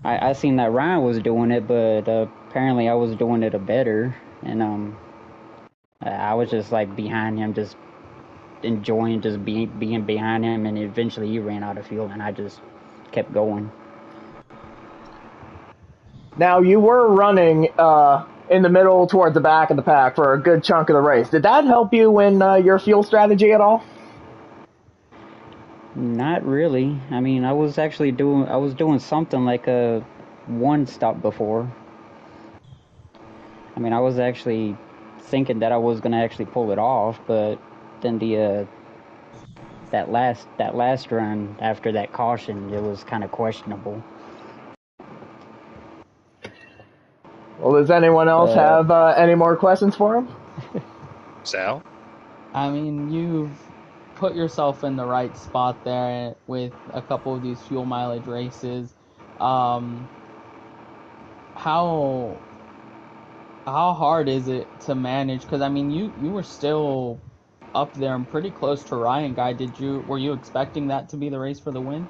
I seen that Ryan was doing it, but apparently I was doing it better, and I was just like behind him, just enjoying just being behind him, and eventually he ran out of fuel, and I just kept going. Now, you were running in the middle towards the back of the pack for a good chunk of the race. Did that help you in your fuel strategy at all? Not really. I mean, I was doing something like a one stop before. I mean, I was actually thinking that I was gonna actually pull it off, but then that last run after that caution, it was kind of questionable. Well, does anyone else have any more questions for him? Sal? I mean, you've put yourself in the right spot there with a couple of these fuel mileage races. How hard is it to manage? Because I mean, you were still up there and pretty close to Ryan guy. Were you expecting that to be the race for the win?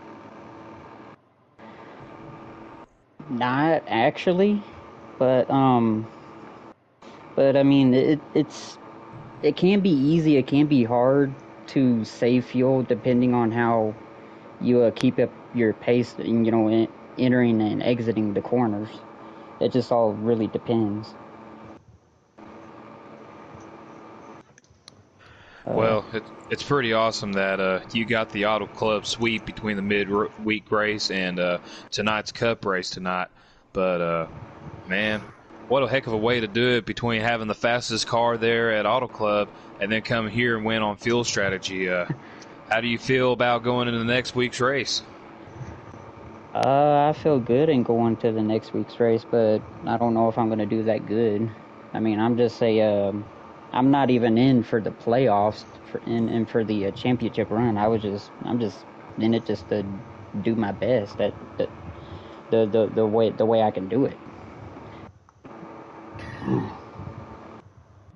Not actually, but I mean, it can be easy, it can be hard to save fuel depending on how you keep up your pace, entering and exiting the corners. It just all really depends. Well, it's pretty awesome that you got the Auto Club sweep between the mid-week race and tonight's Cup race tonight. But, man, what a heck of a way to do it, between having the fastest car there at Auto Club and then come here and win on fuel strategy. How do you feel about going into the next week's race? I feel good in going to the next week's race, but I don't know if I'm going to do that good. I mean, I'm not even in for the playoffs and for the championship run. I'm just in it just to do my best at the way I can do it.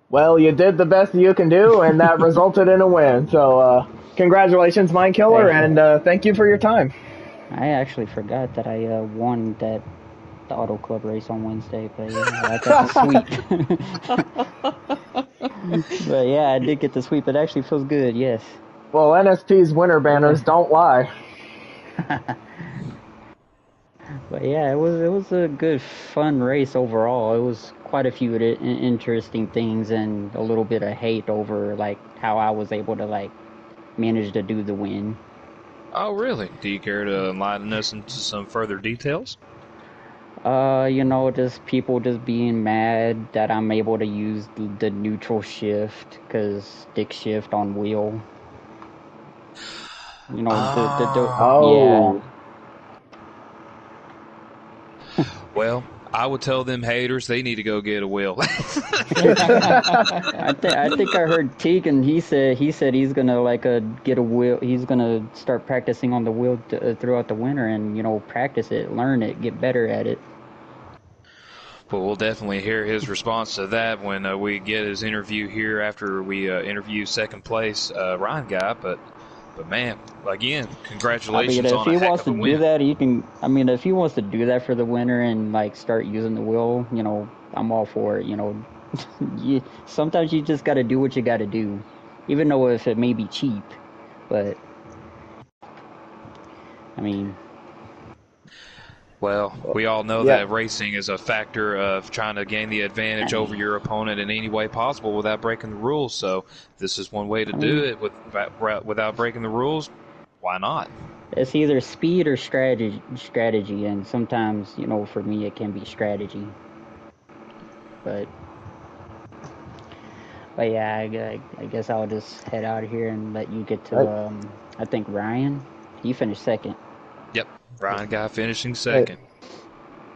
Well, you did the best you can do, and that resulted in a win. So, congratulations, Mind Killer, and thank you for your time. I actually forgot that I won the Auto Club race on Wednesday, but yeah, I got the sweep. But yeah, I did get the sweep. It actually feels good, yes. Well, NSP's winter banners don't lie. But yeah, it was a good, fun race overall. It was quite a few interesting things and a little bit of hate over like how I was able to like manage to do the win. Oh, really? Do you care to enlighten us into some further details? Just people just being mad that I'm able to use the neutral shift because stick shift on wheel. Yeah. Oh, Well, I would tell them haters they need to go get a wheel. I think I heard Tegan. He said he's gonna like get a wheel. He's gonna start practicing on the wheel throughout the winter and practice it, learn it, get better at it. But we'll definitely hear his response to that when we get his interview here after we interview second place Ryan guy. But man, again, I mean, congratulations if on a he heck wants of to a do win. that, he can. I mean, if he wants to do that for the winter and like start using the wheel, I'm all for it. Sometimes you just got to do what you got to do, even though if it may be cheap, but I mean, Well, we all know yeah. that racing is a factor of trying to gain the advantage over your opponent in any way possible without breaking the rules. So this is one way to I do mean, it without breaking the rules. Why not? it's either speed or strategy, and sometimes for me it can be strategy, but yeah, I guess I'll just head out of here and let you get Uh, to I think Ryan, he finished second. Yep, Ryan guy finishing uh, second.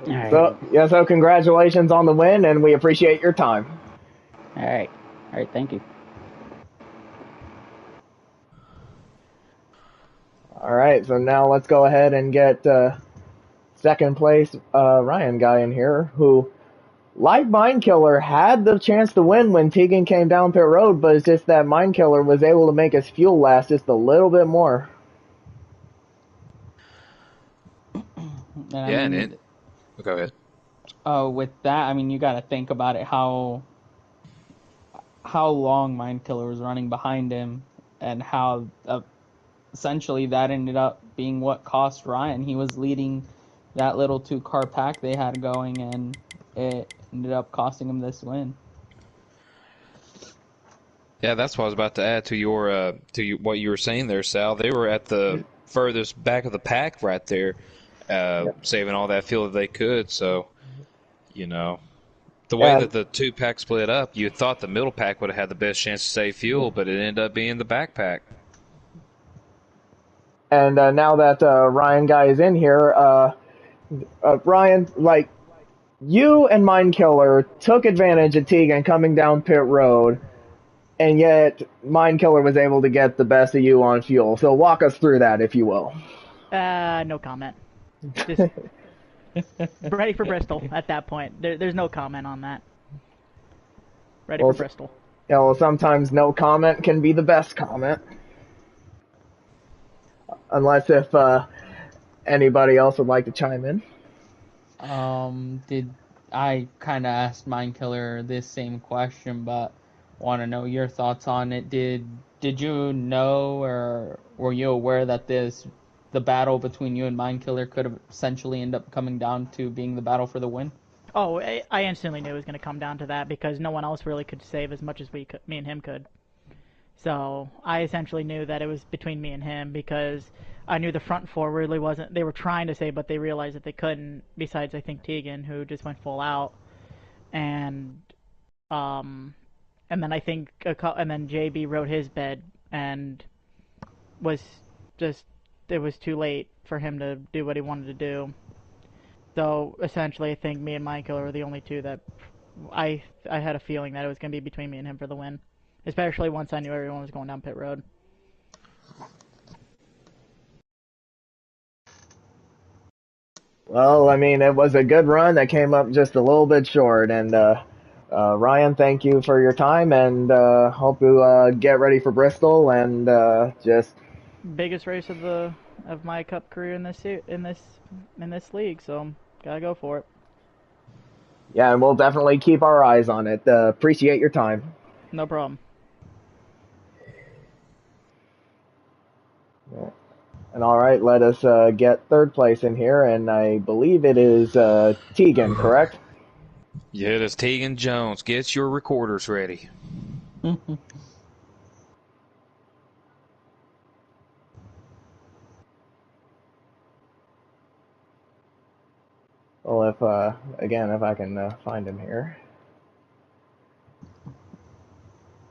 All right, so congratulations on the win, and we appreciate your time. all right, all right. Thank you. All right, so now let's go ahead and get second place Ryan guy in here, who, like Mind Killer, had the chance to win when Tegan came down pit road, but it's just that Mind Killer was able to make his fuel last just a little bit more. And I Yeah, and mean, it. Go ahead. with that, I mean, you got to think about it how long Mind Killer was running behind him, and how essentially that ended up being what cost Ryan. He was leading that little 2-car pack they had going, and it ended up costing him this win. Yeah, that's what I was about to add to what you were saying there, Sal. They were at the furthest back of the pack right there, saving all that fuel that they could. So, you know, the way And that the two pack split up, you thought the middle pack would have had the best chance to save fuel, but it ended up being the backpack. now that Ryan guy is in here, Ryan, like, you and Mind Killer took advantage of Tegan coming down pit road, and yet Mind Killer was able to get the best of you on fuel. So walk us through that, if you will. No comment. Just ready for Bristol at that point. There's no comment on that. Ready Well, for Bristol. sometimes no comment can be the best comment. Unless if anybody else would like to chime in. Did I kind of asked Mind Killer this same question, but want to know your thoughts on it. Did you know, or were you aware that the battle between you and Mind Killer could have essentially end up coming down to being the battle for the win? Oh, I instantly knew it was going to come down to that because no one else really could save as much as me and him could. So I essentially knew that it was between me and him because I knew the front four really wasn't. They were trying to save, but they realized that they couldn't. Besides, I think Tegan, who just went full out, and um, and then I think and then JB wrote his bed and was just it was too late for him to do what he wanted to do. So essentially, I think me and Michael were the only two that I had a feeling that it was going to be between me and him for the win, especially once I knew everyone was going down pit road. Well, I mean, it was a good run that came up just a little bit short. And Ryan, thank you for your time, and hope you get ready for Bristol and just Biggest race of my cup career in this league, so gotta go for it. yeah, and we'll definitely keep our eyes on it. Appreciate your time. No problem. And all right, let us get third place in here, and I believe it is Tegan, correct? Yeah, it is Tegan Jones. Get your recorders ready. Well, if again, if I can find him here.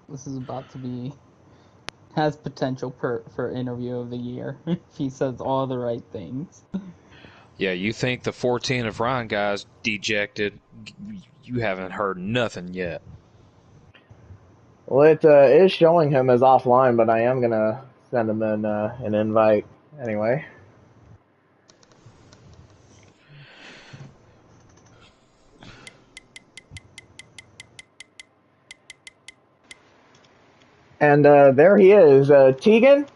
This is about to be has potential for interview of the year if he says all the right things. Yeah, you think the 14 of Ryan guys dejected? You haven't heard nothing yet. Well, it is showing him as offline, but I am gonna send him an invite anyway. And there he is. Tegan,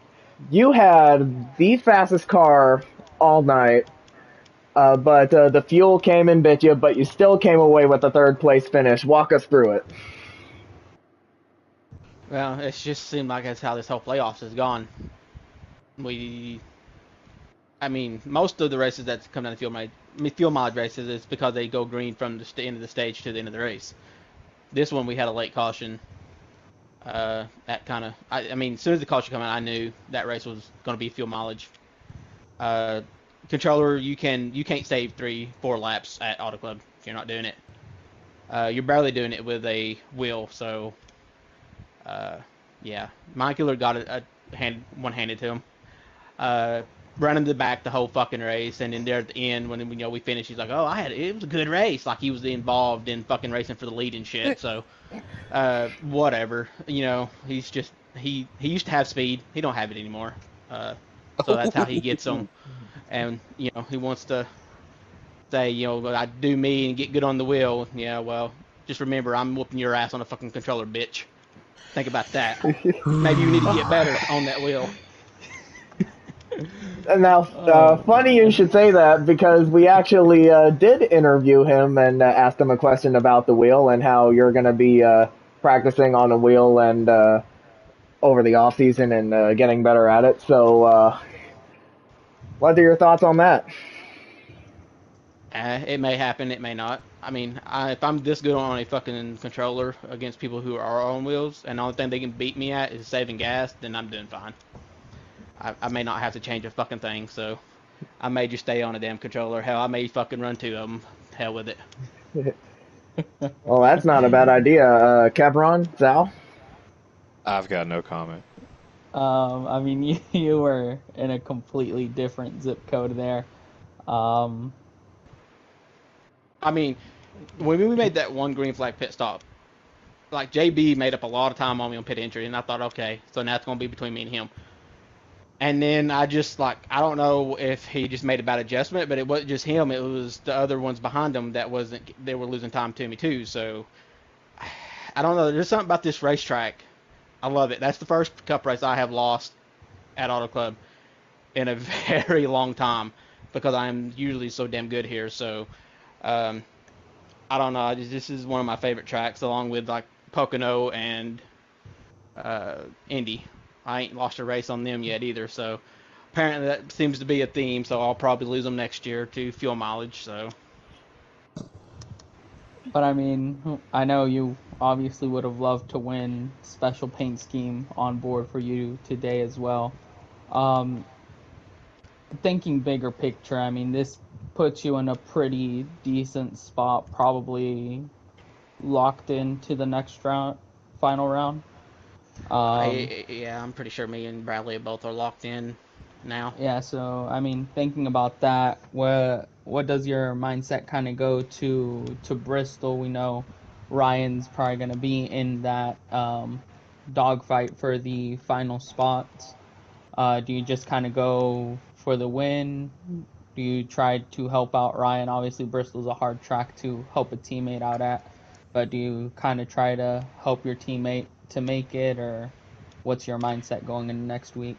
you had the fastest car all night, but the fuel came and bit you, but you still came away with a third place finish. Walk us through it. Well, it just seemed like that's how this whole playoffs has gone. I mean, most of the races that come down the fuel mileage races is because they go green from the end of the stage to the end of the race. This one we had a late caution. That kind of, I mean, as soon as the caution came out, I knew that race was going to be fuel mileage. Controller, you can't save 3-4 laps at Auto Club if you're not doing it. You're barely doing it with a wheel, so yeah, Monocular got one handed to him. Running the back the whole fucking race, and then there at the end when we finished, he's like, "Oh, it was a good race." Like he was involved in fucking racing for the lead and shit. So, whatever. He's just he used to have speed. He don't have it anymore. So that's how he gets them. And he wants to say, I do me and get good on the wheel. Yeah, well, just remember, I'm whooping your ass on a fucking controller, bitch. Think about that. Maybe you need to get better on that wheel. And now, funny you should say that because we actually did interview him and asked him a question about the wheel and how you're going to be practicing on a wheel and over the off season and getting better at it. So, what are your thoughts on that? It may happen, it may not. I mean, if I'm this good on a fucking controller against people who are on wheels, and the only thing they can beat me at is saving gas, then I'm doing fine. I may not have to change a fucking thing, so I may just stay on a damn controller. Hell, I may fucking run 2 of them. Hell with it. Well, that's not a bad idea. Kevron, Zal? I've got no comment. I mean, you were in a completely different zip code there. I mean, when we made that one green flag pit stop, like JB made up a lot of time on me on pit entry, and I thought, okay, so now it's gonna be between me and him. And then I just I don't know if he just made a bad adjustment, but it wasn't just him; it was the other ones behind him that wasn't. They were losing time to me too. So I don't know. There's something about this racetrack. I love it. That's the first cup race I have lost at Auto Club in a very long time because I'm usually so damn good here. So I don't know. This is one of my favorite tracks, along with Pocono and Indy. I ain't lost a race on them yet either. So apparently that seems to be a theme. So I'll probably lose them next year to fuel mileage. So. But I mean, I know you obviously would have loved to win special paint scheme on board for you today as well. Thinking bigger picture, I mean, this puts you in a pretty decent spot, probably locked into the next round, final round. Yeah, I'm pretty sure me and Bradley both are locked in now. Yeah, so I mean, thinking about that, what does your mindset kind of go to Bristol? We know Ryan's probably going to be in that dogfight for the final spots. Do you just kind of go for the win? Do you try to help out Ryan? Obviously, Bristol's a hard track to help a teammate out at, but do you kind of try to help your teammate to make it, or what's your mindset going into next week?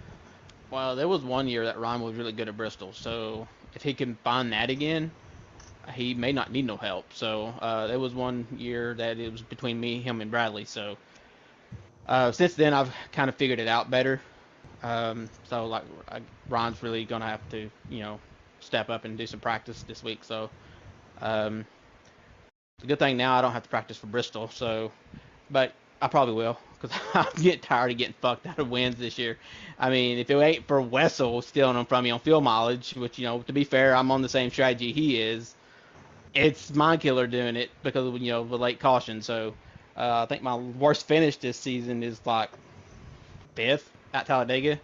Well, there was one year that Ryan was really good at Bristol, so if he can find that again, he may not need no help. So there was one year that it was between me, him, and Bradley. So since then, I've kind of figured it out better. So like Ron's really gonna have to step up and do some practice this week. So um, the good thing now I don't have to practice for Bristol. So but I probably will because I'm getting tired of getting fucked out of wins this year. I mean, if it ain't for Wessel stealing them from me on field mileage, which to be fair, I'm on the same strategy he is. It's mind killer doing it because of the late caution. So I think my worst finish this season is like fifth at Talladega,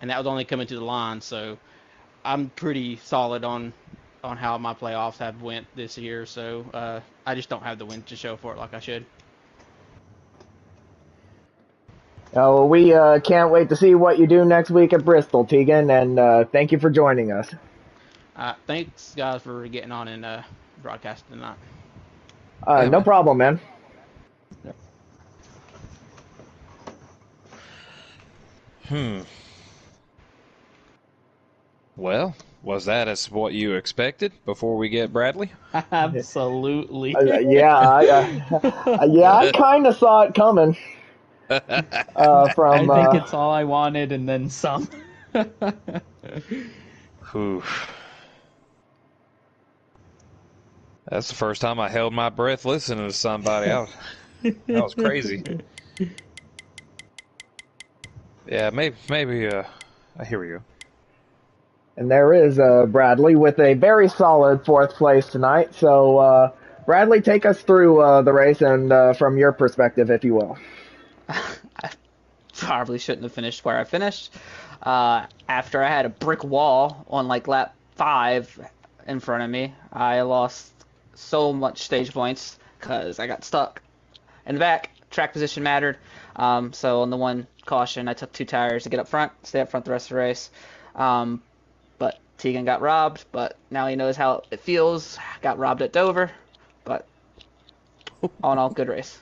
and that was only coming to the line. So I'm pretty solid on how my playoffs have went this year. So I just don't have the win to show for it like I should. We can't wait to see what you do next week at Bristol, Tegan, and thank you for joining us. Thanks guys for getting on and broadcasting tonight. Yeah, No man. problem, man. Well, was that as what you expected before we get Bradley? Absolutely. I kind of saw it coming. I From think it's all I wanted and then some. Whew. That's the first time I held my breath listening to somebody. That was crazy. Yeah, maybe. Here we go. And there is Bradley with a very solid fourth place tonight. So, Bradley, take us through the race and from your perspective, if you will. I probably shouldn't have finished where I finished. After I had a brick wall on like lap 5 in front of me, I lost so much stage points because I got stuck in the back. Track position mattered. So on the one caution, I took 2 tires to get up front, stay up front the rest of the race. But Tegan got robbed, but now he knows how it feels. Got robbed at Dover, but all in all, good race.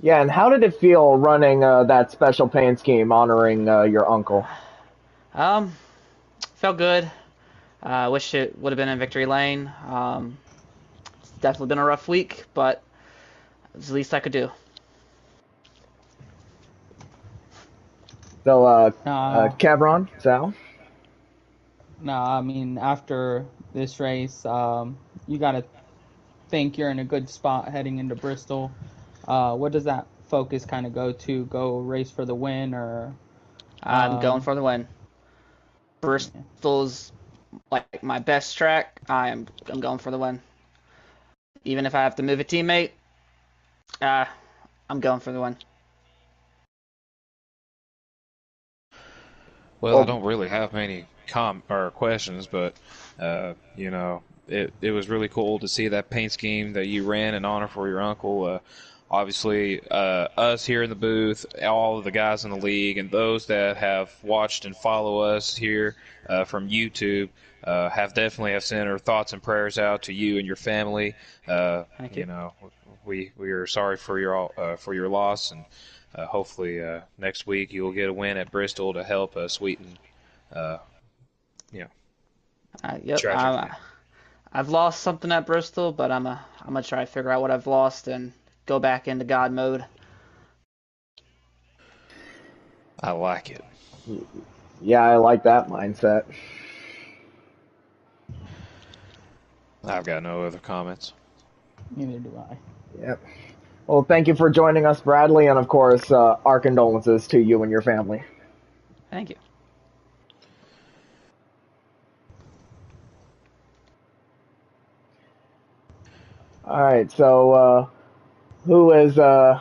Yeah, and how did it feel running that special paint scheme honoring your uncle? Felt good. I wish it would have been in victory lane. It's definitely been a rough week, but it's the least I could do. So, uh, Sal? No, I mean, after this race, you got to think you're in a good spot heading into Bristol. What does that focus kind of go to? Go race for the win, or I'm going for the win. Bristol's like my best track. I'm going for the win. Even if I have to move a teammate, I'm going for the win. Well, I don't really have many questions, but it was really cool to see that paint scheme that you ran in honor for your uncle. Obviously, us here in the booth, all of the guys in the league, and those that have watched and follow us here from YouTube have definitely have sent our thoughts and prayers out to you and your family. Thank you. We are sorry for your loss, and hopefully next week you'll get a win at Bristol to help sweeten, Yep. tragedy. I've lost something at Bristol, but I'm gonna try to figure out what I've lost and go back into God mode. I like it. Yeah, I like that mindset. I've got no other comments. neither do I. Yep. Well, thank you for joining us, Bradley, and of course, our condolences to you and your family. Thank you. All right, so who is our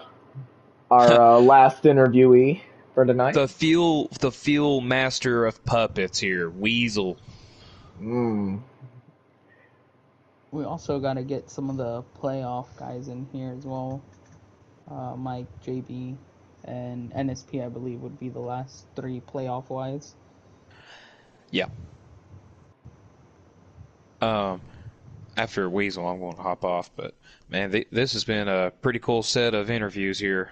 last interviewee for tonight? The fuel master of puppets here, Weasel. We also got to get some of the playoff guys in here as well. Mike, JB, and NSP, I believe, would be the last 3 playoff wise. Yeah. After Weasel, I'm going to hop off. But man, this has been a pretty cool set of interviews here.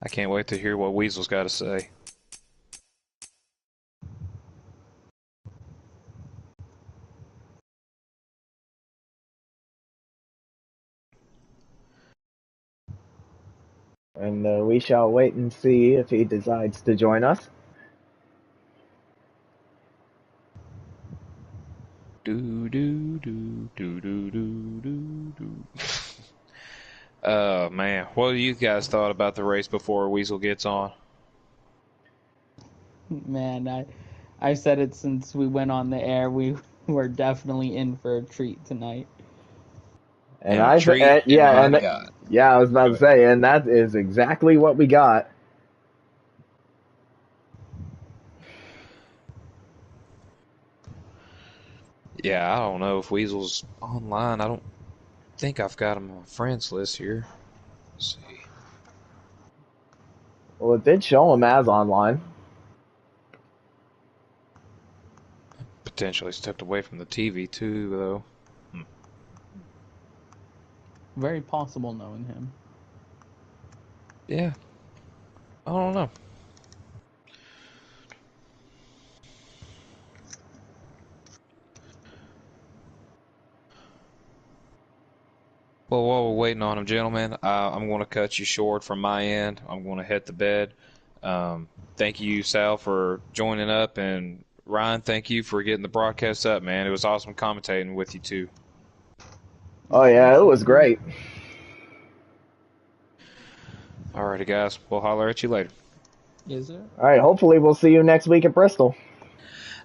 I can't wait to hear what Weasel's got to say. And we shall wait and see if he decides to join us. Do do do do do do do do. Oh man, what do you guys thought about the race before Weasel gets on? Man, I said it since we went on the air. We were definitely in for a treat tonight. And a I treat said, in yeah, my and God. yeah, I was about to say, and that is exactly what we got. Yeah, I don't know if Weasel's online. I don't think I've got him on my friends list here. Let's see. Well, it did show him as online. Potentially stepped away from the TV too, though. Very possible knowing him. Yeah. I don't know. Well, while we're waiting on him, gentlemen, I'm going to cut you short from my end. I'm going to head to bed. Thank you, Sal, for joining up, and Ryan, thank you for getting the broadcast up, man. It was awesome commentating with you too. Oh yeah, it was great. Alrighty, guys, we'll holler at you later. Is it? All right, hopefully we'll see you next week at Bristol.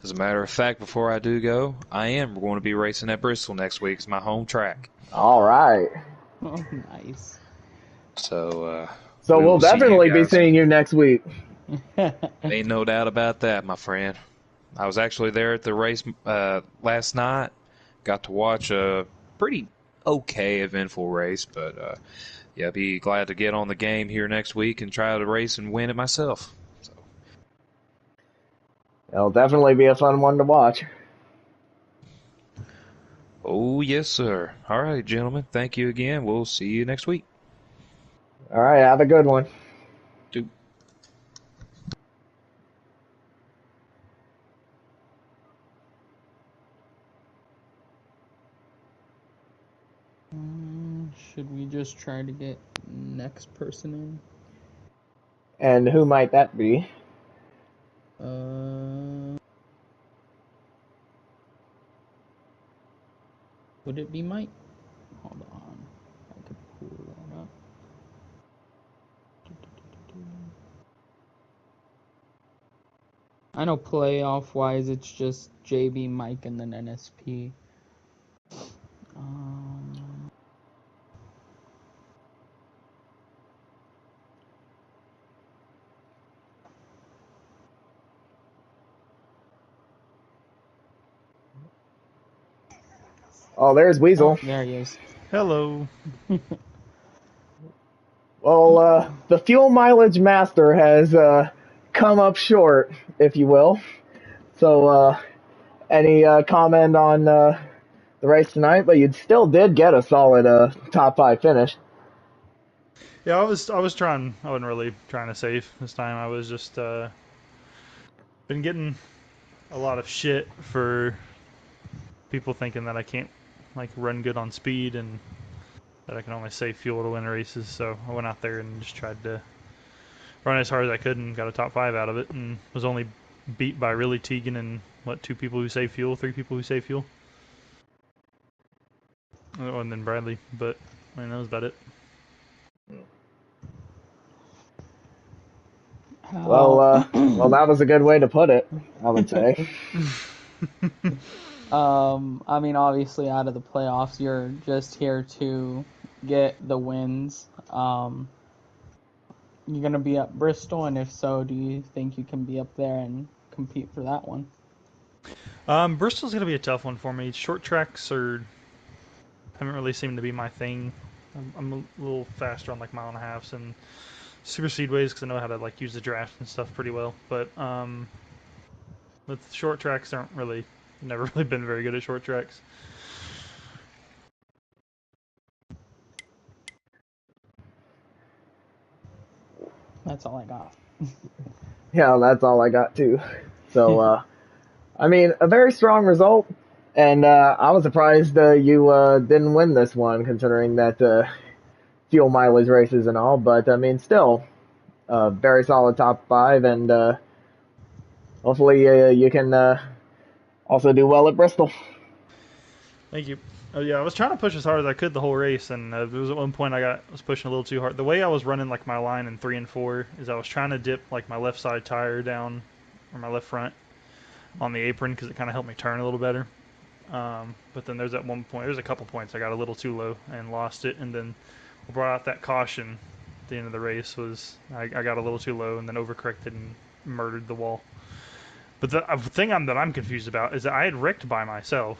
As a matter of fact, before I do go, I am going to be racing at Bristol next week. It's my home track. All right. Oh, nice. So We'll will see you definitely be guys. seeing you next week. Ain't no doubt about that, my friend. I was actually there at the race last night. Got to watch a pretty okay eventful race, but yeah, be glad to get on the game here next week and try to race and win it myself. So. It'll definitely be a fun one to watch. Oh, yes, sir. All right, gentlemen. Thank you again. We'll see you next week. All right, have a good one. Dude. Should we just try to get next person in? And who might that be? Would it be Mike? Hold on. I could pull that up. I know playoff wise it's just JB, Mike, and then NSP. Oh, there's Weasel. Oh, there he is. Hello. Well, the fuel mileage master has come up short, if you will. So, any comment on the race tonight? But you still did get a solid top 5 finish. Yeah, I was trying. I wasn't really trying to save this time. I was just been getting a lot of shit for people thinking that I can't like run good on speed and that I can only save fuel to win races. So I went out there and just tried to run as hard as I could and got a top 5 out of it, and was only beat by really Tegan and what 2 people who save fuel, 3 people who save fuel, and then Bradley. But I mean that was about it. Well, that was a good way to put it, I would say. I mean, obviously, out of the playoffs, you're just here to get the wins. You're gonna be at Bristol, and if so, do you think you can be up there and compete for that one? Bristol's gonna be a tough one for me. Short tracks haven't really seemed to be my thing. I'm a little faster on like mile and a halves and super speedways because I know how to like use the draft and stuff pretty well. But with short tracks, never really been very good at short tracks. That's all I got. Yeah, that's all I got too. So, I mean, a very strong result, and I was surprised you didn't win this one, considering that fuel mileage races and all, but I mean, still, very solid top 5, and hopefully you can also do well at Bristol. Thank you. Oh yeah, I was trying to push as hard as I could the whole race, and there was at one point I was pushing a little too hard. The way I was running like my line in 3 and 4 is I was trying to dip like my left side tire down, or my left front, on the apron because it kind of helped me turn a little better. But then there's a couple points I got a little too low and lost it, and then we brought out that caution at the end of the race was I got a little too low and then overcorrected and murdered the wall. But the thing that I'm confused about is that I had wrecked by myself,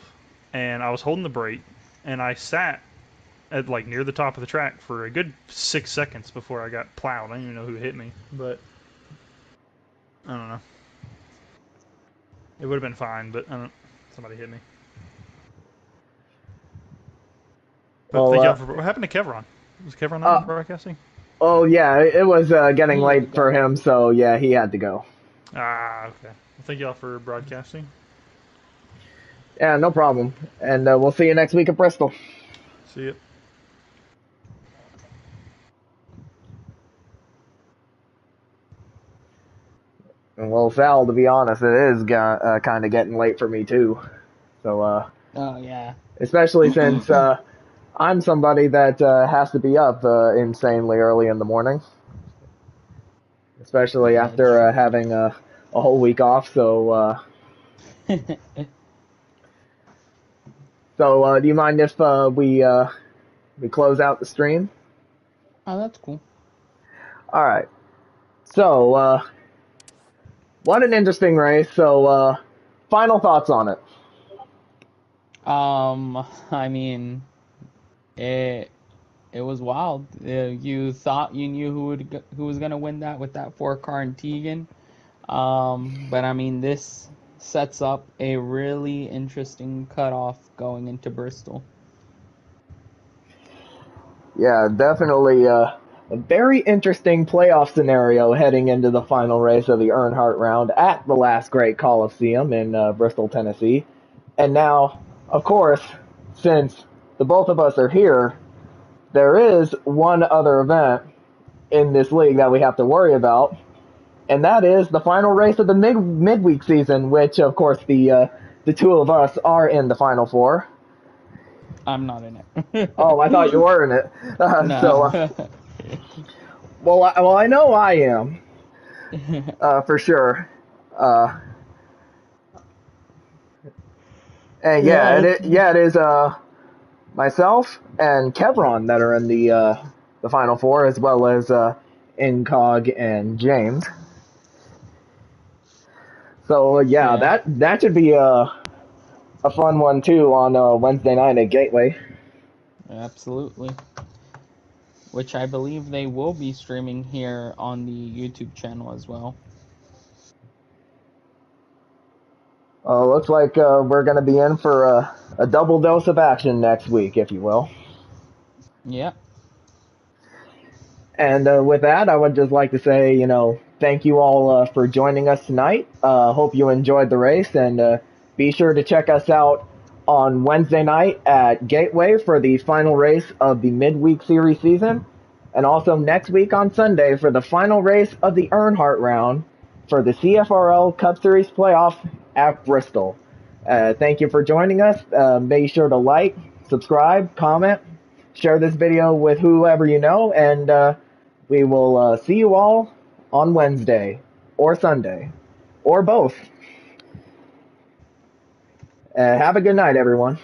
and I was holding the brake, and I sat at like near the top of the track for a good 6 seconds before I got plowed. I don't even know who hit me, but I don't know. It would have been fine, but somebody hit me. But Well, thank y'all for what happened to Kevron? Was Kevron not broadcasting? Oh yeah, it was getting late for him, so yeah, he had to go. Ah, okay. Well, thank y'all for broadcasting. Yeah, no problem. And we'll see you next week at Bristol. See you. Well, Sal, to be honest, it is kind of getting late for me too. So, Oh yeah. especially since I'm somebody that has to be up insanely early in the morning, especially after having a whole week off. So, do you mind if we close out the stream? Oh, that's cool. All right. So, what an interesting race. So, final thoughts on it. I mean, it was wild. You thought you knew who was gonna win that with that 4 car in Tegan. But I mean, this sets up a really interesting cutoff going into Bristol. Yeah, definitely a very interesting playoff scenario heading into the final race of the Earnhardt round at the last great Coliseum in Bristol, Tennessee. And now, of course, since the both of us are here, there is one other event in this league that we have to worry about, and that is the final race of the midweek season, which, of course, the two of us are in the Final Four. I'm not in it. Oh, I thought you were in it. No. Well, I know I am, for sure. And it is myself and Kevron that are in the Final Four, as well as Incog and James. So Yeah. that should be a fun one too on Wednesday night at Gateway. Absolutely. Which I believe they will be streaming here on the YouTube channel as well. Looks like we're going to be in for a double dose of action next week, if you will. Yeah. And with that, I would just like to say, thank you all for joining us tonight. Hope you enjoyed the race, and be sure to check us out on Wednesday night at Gateway for the final race of the midweek series season, and also next week on Sunday for the final race of the Earnhardt round for the CFRL Cup Series playoff at Bristol. Thank you for joining us. Be sure to like, subscribe, comment, share this video with whoever you know, and we will see you all on Wednesday or Sunday or both. Have a good night, everyone.